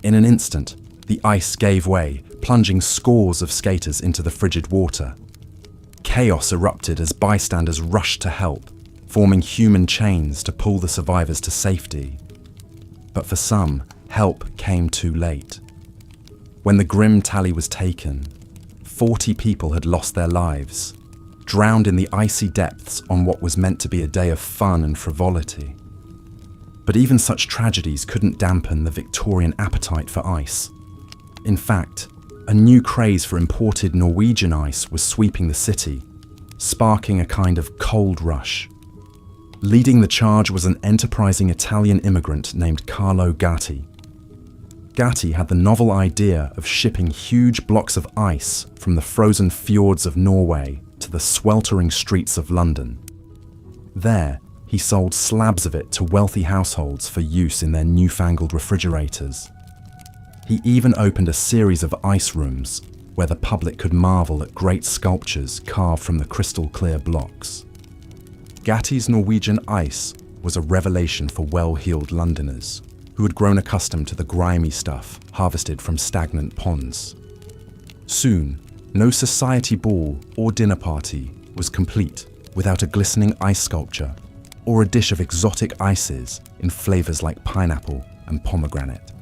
In an instant, the ice gave way, plunging scores of skaters into the frigid water. Chaos erupted as bystanders rushed to help, forming human chains to pull the survivors to safety. But for some, help came too late. When the grim tally was taken, 40 people had lost their lives, drowned in the icy depths on what was meant to be a day of fun and frivolity. But even such tragedies couldn't dampen the Victorian appetite for ice. In fact, a new craze for imported Norwegian ice was sweeping the city, sparking a kind of cold rush. Leading the charge was an enterprising Italian immigrant named Carlo Gatti. Gatti had the novel idea of shipping huge blocks of ice from the frozen fjords of Norway to the sweltering streets of London. There, he sold slabs of it to wealthy households for use in their newfangled refrigerators. He even opened a series of ice rooms where the public could marvel at great sculptures carved from the crystal-clear blocks. Gatti's Norwegian ice was a revelation for well-heeled Londoners who had grown accustomed to the grimy stuff harvested from stagnant ponds. Soon, no society ball or dinner party was complete without a glistening ice sculpture or a dish of exotic ices in flavors like pineapple and pomegranate.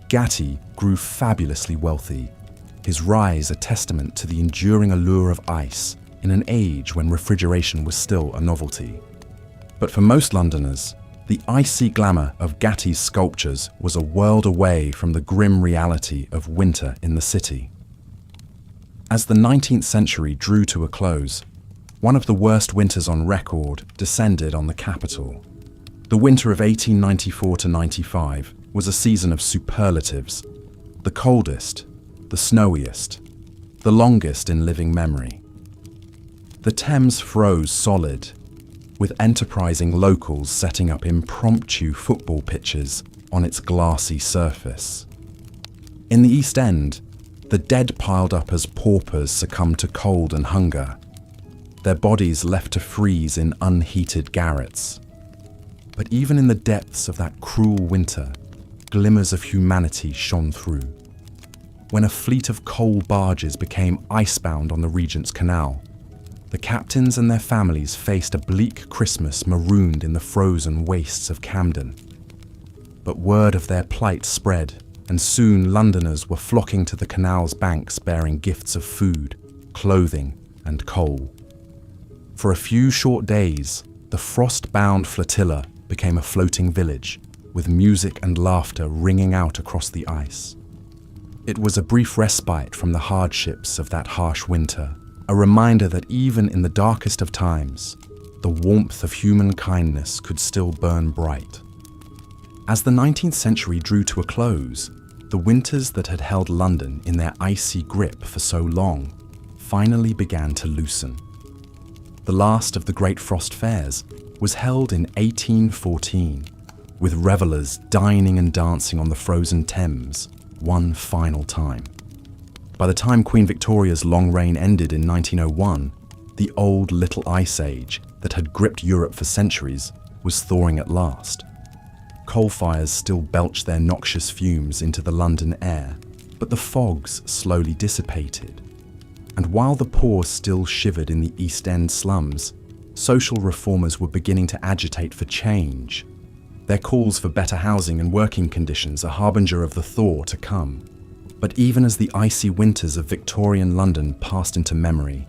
Gatti grew fabulously wealthy, his rise a testament to the enduring allure of ice in an age when refrigeration was still a novelty. But for most Londoners, the icy glamour of Gatti's sculptures was a world away from the grim reality of winter in the city. As the 19th century drew to a close, one of the worst winters on record descended on the capital. The winter of 1894 to 95 was a season of superlatives, the coldest, the snowiest, the longest in living memory. The Thames froze solid, with enterprising locals setting up impromptu football pitches on its glassy surface. In the East End, the dead piled up as paupers succumbed to cold and hunger, their bodies left to freeze in unheated garrets. But even in the depths of that cruel winter, glimmers of humanity shone through. When a fleet of coal barges became icebound on the Regent's Canal, the captains and their families faced a bleak Christmas marooned in the frozen wastes of Camden. But word of their plight spread, and soon Londoners were flocking to the canal's banks bearing gifts of food, clothing, and coal. For a few short days, the frost-bound flotilla became a floating village, with music and laughter ringing out across the ice. It was a brief respite from the hardships of that harsh winter, a reminder that even in the darkest of times, the warmth of human kindness could still burn bright. As the 19th century drew to a close, the winters that had held London in their icy grip for so long finally began to loosen. The last of the great frost fairs was held in 1814, with revellers dining and dancing on the frozen Thames one final time. By the time Queen Victoria's long reign ended in 1901, the old Little Ice Age that had gripped Europe for centuries was thawing at last. Coal fires still belched their noxious fumes into the London air, but the fogs slowly dissipated. And while the poor still shivered in the East End slums, social reformers were beginning to agitate for change. Their calls for better housing and working conditions a harbinger of the thaw to come. But even as the icy winters of Victorian London passed into memory,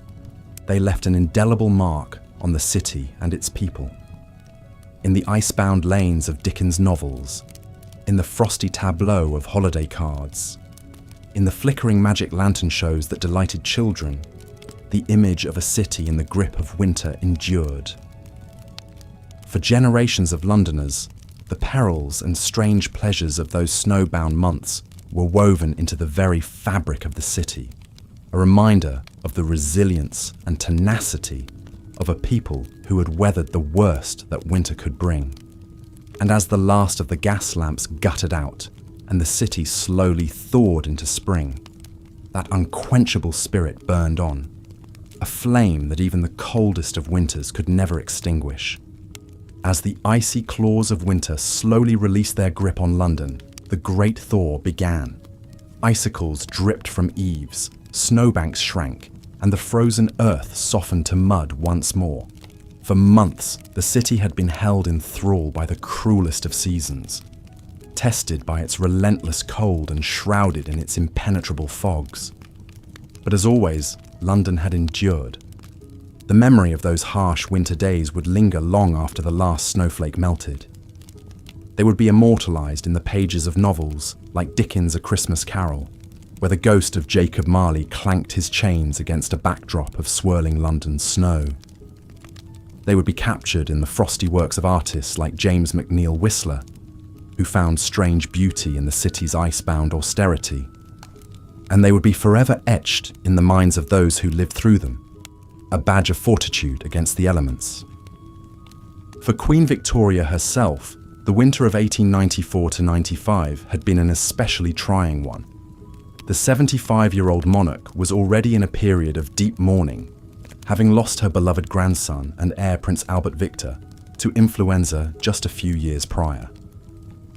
they left an indelible mark on the city and its people. In the icebound lanes of Dickens' novels, in the frosty tableau of holiday cards, in the flickering magic lantern shows that delighted children, the image of a city in the grip of winter endured. For generations of Londoners, the perils and strange pleasures of those snowbound months were woven into the very fabric of the city, a reminder of the resilience and tenacity of a people who had weathered the worst that winter could bring. And as the last of the gas lamps guttered out and the city slowly thawed into spring, that unquenchable spirit burned on, a flame that even the coldest of winters could never extinguish. As the icy claws of winter slowly released their grip on London, the Great Thaw began. Icicles dripped from eaves, snowbanks shrank, and the frozen earth softened to mud once more. For months, the city had been held in thrall by the cruelest of seasons, tested by its relentless cold and shrouded in its impenetrable fogs. But as always, London had endured. The memory of those harsh winter days would linger long after the last snowflake melted. They would be immortalized in the pages of novels like Dickens' A Christmas Carol, where the ghost of Jacob Marley clanked his chains against a backdrop of swirling London snow. They would be captured in the frosty works of artists like James McNeill Whistler, who found strange beauty in the city's icebound austerity. And they would be forever etched in the minds of those who lived through them, a badge of fortitude against the elements. For Queen Victoria herself, the winter of 1894 to 95 had been an especially trying one. The 75-year-old monarch was already in a period of deep mourning, having lost her beloved grandson and heir Prince Albert Victor to influenza just a few years prior.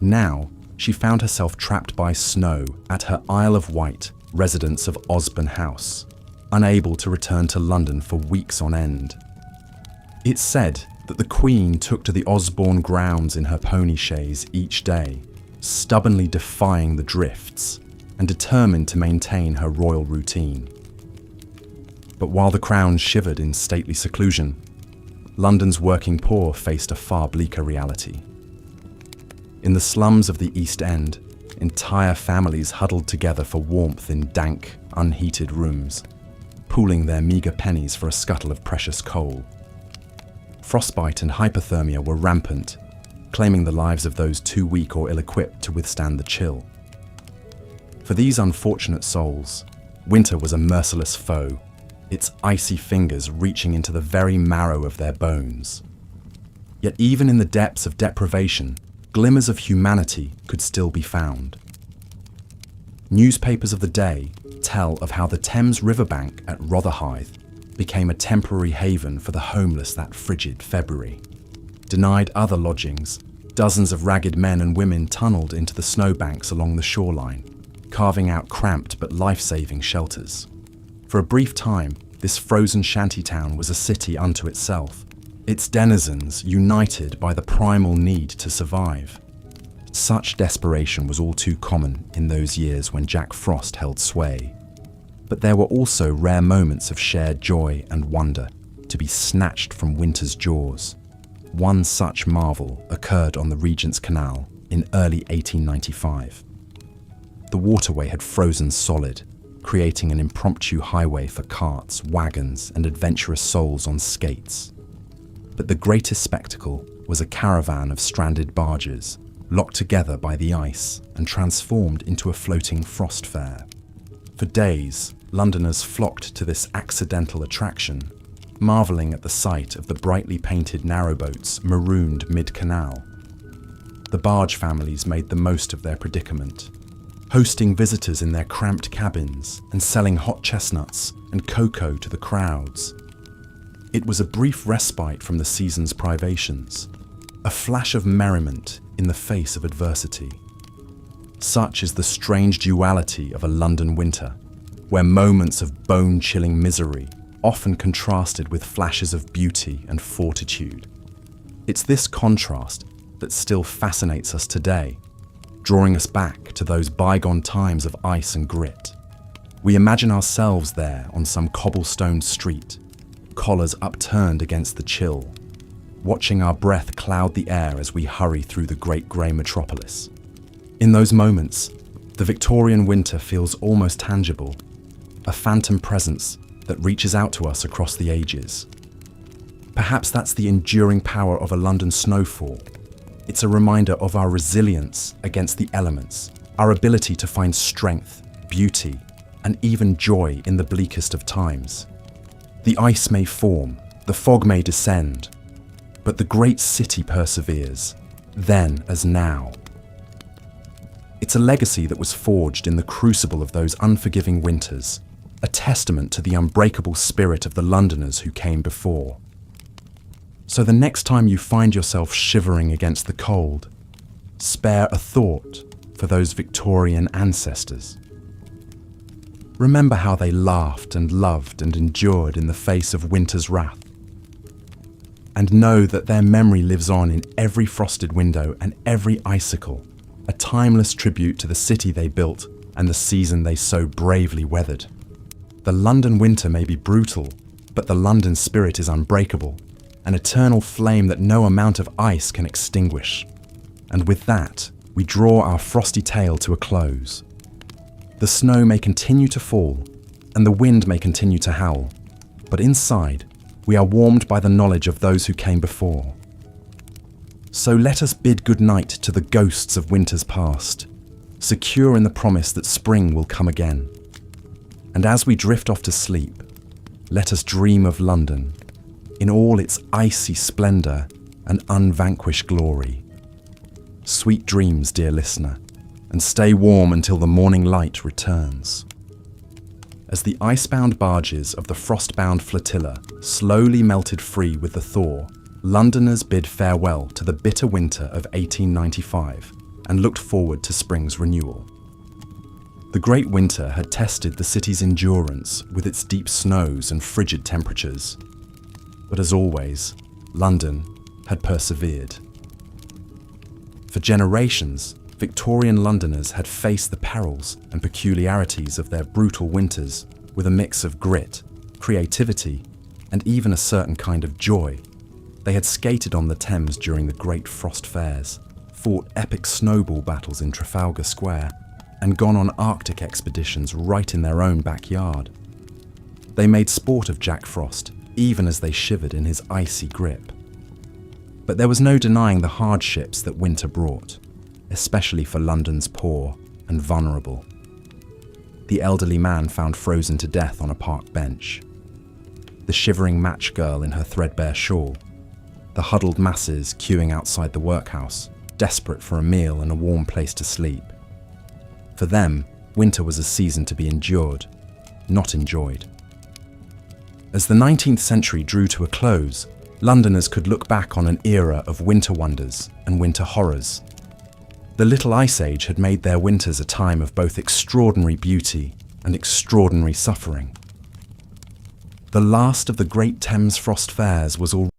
Now, she found herself trapped by snow at her Isle of Wight residence of Osborne House, unable to return to London for weeks on end. It's said that the Queen took to the Osborne grounds in her pony chaise each day, stubbornly defying the drifts and determined to maintain her royal routine. But while the Crown shivered in stately seclusion, London's working poor faced a far bleaker reality. In the slums of the East End, entire families huddled together for warmth in dank, unheated rooms, pooling their meagre pennies for a scuttle of precious coal. Frostbite and hypothermia were rampant, claiming the lives of those too weak or ill-equipped to withstand the chill. For these unfortunate souls, winter was a merciless foe, its icy fingers reaching into the very marrow of their bones. Yet even in the depths of deprivation, glimmers of humanity could still be found. Newspapers of the day tell of how the Thames riverbank at Rotherhithe became a temporary haven for the homeless that frigid February. Denied other lodgings, dozens of ragged men and women tunneled into the snowbanks along the shoreline, carving out cramped but life-saving shelters. For a brief time, this frozen shantytown was a city unto itself, its denizens united by the primal need to survive. Such desperation was all too common in those years when Jack Frost held sway. But there were also rare moments of shared joy and wonder to be snatched from winter's jaws. One such marvel occurred on the Regent's Canal in early 1895. The waterway had frozen solid, creating an impromptu highway for carts, wagons, and adventurous souls on skates. But the greatest spectacle was a caravan of stranded barges, locked together by the ice and transformed into a floating frost fair. For days, Londoners flocked to this accidental attraction, marvelling at the sight of the brightly painted narrowboats marooned mid-canal. The barge families made the most of their predicament, hosting visitors in their cramped cabins and selling hot chestnuts and cocoa to the crowds. It was a brief respite from the season's privations, a flash of merriment in the face of adversity. Such is the strange duality of a London winter, where moments of bone-chilling misery often contrasted with flashes of beauty and fortitude. It's this contrast that still fascinates us today, drawing us back to those bygone times of ice and grit. We imagine ourselves there on some cobblestone street, collars upturned against the chill, watching our breath cloud the air as we hurry through the great grey metropolis. In those moments, the Victorian winter feels almost tangible, a phantom presence that reaches out to us across the ages. Perhaps that's the enduring power of a London snowfall. It's a reminder of our resilience against the elements, our ability to find strength, beauty, and even joy in the bleakest of times. The ice may form, the fog may descend, but the great city perseveres, then as now. It's a legacy that was forged in the crucible of those unforgiving winters, a testament to the unbreakable spirit of the Londoners who came before. So the next time you find yourself shivering against the cold, spare a thought for those Victorian ancestors. Remember how they laughed and loved and endured in the face of winter's wrath. And know that their memory lives on in every frosted window and every icicle, a timeless tribute to the city they built and the season they so bravely weathered. The London winter may be brutal, but the London spirit is unbreakable, an eternal flame that no amount of ice can extinguish. And with that, we draw our frosty tale to a close. The snow may continue to fall, and the wind may continue to howl, but inside, we are warmed by the knowledge of those who came before. So let us bid good night to the ghosts of winters past, secure in the promise that spring will come again. And as we drift off to sleep, let us dream of London, in all its icy splendour and unvanquished glory. Sweet dreams, dear listener, and stay warm until the morning light returns. As the icebound barges of the frost-bound flotilla slowly melted free with the thaw, Londoners bid farewell to the bitter winter of 1895 and looked forward to spring's renewal. The great winter had tested the city's endurance with its deep snows and frigid temperatures. But as always, London had persevered. For generations, Victorian Londoners had faced the perils and peculiarities of their brutal winters with a mix of grit, creativity, and even a certain kind of joy. They had skated on the Thames during the great frost fairs, fought epic snowball battles in Trafalgar Square, and gone on Arctic expeditions right in their own backyard. They made sport of Jack Frost, even as they shivered in his icy grip. But there was no denying the hardships that winter brought, especially for London's poor and vulnerable. The elderly man found frozen to death on a park bench, the shivering match girl in her threadbare shawl, the huddled masses queuing outside the workhouse, desperate for a meal and a warm place to sleep. For them, winter was a season to be endured, not enjoyed. As the 19th century drew to a close, Londoners could look back on an era of winter wonders and winter horrors. The Little Ice Age had made their winters a time of both extraordinary beauty and extraordinary suffering. The last of the great Thames frost fairs was already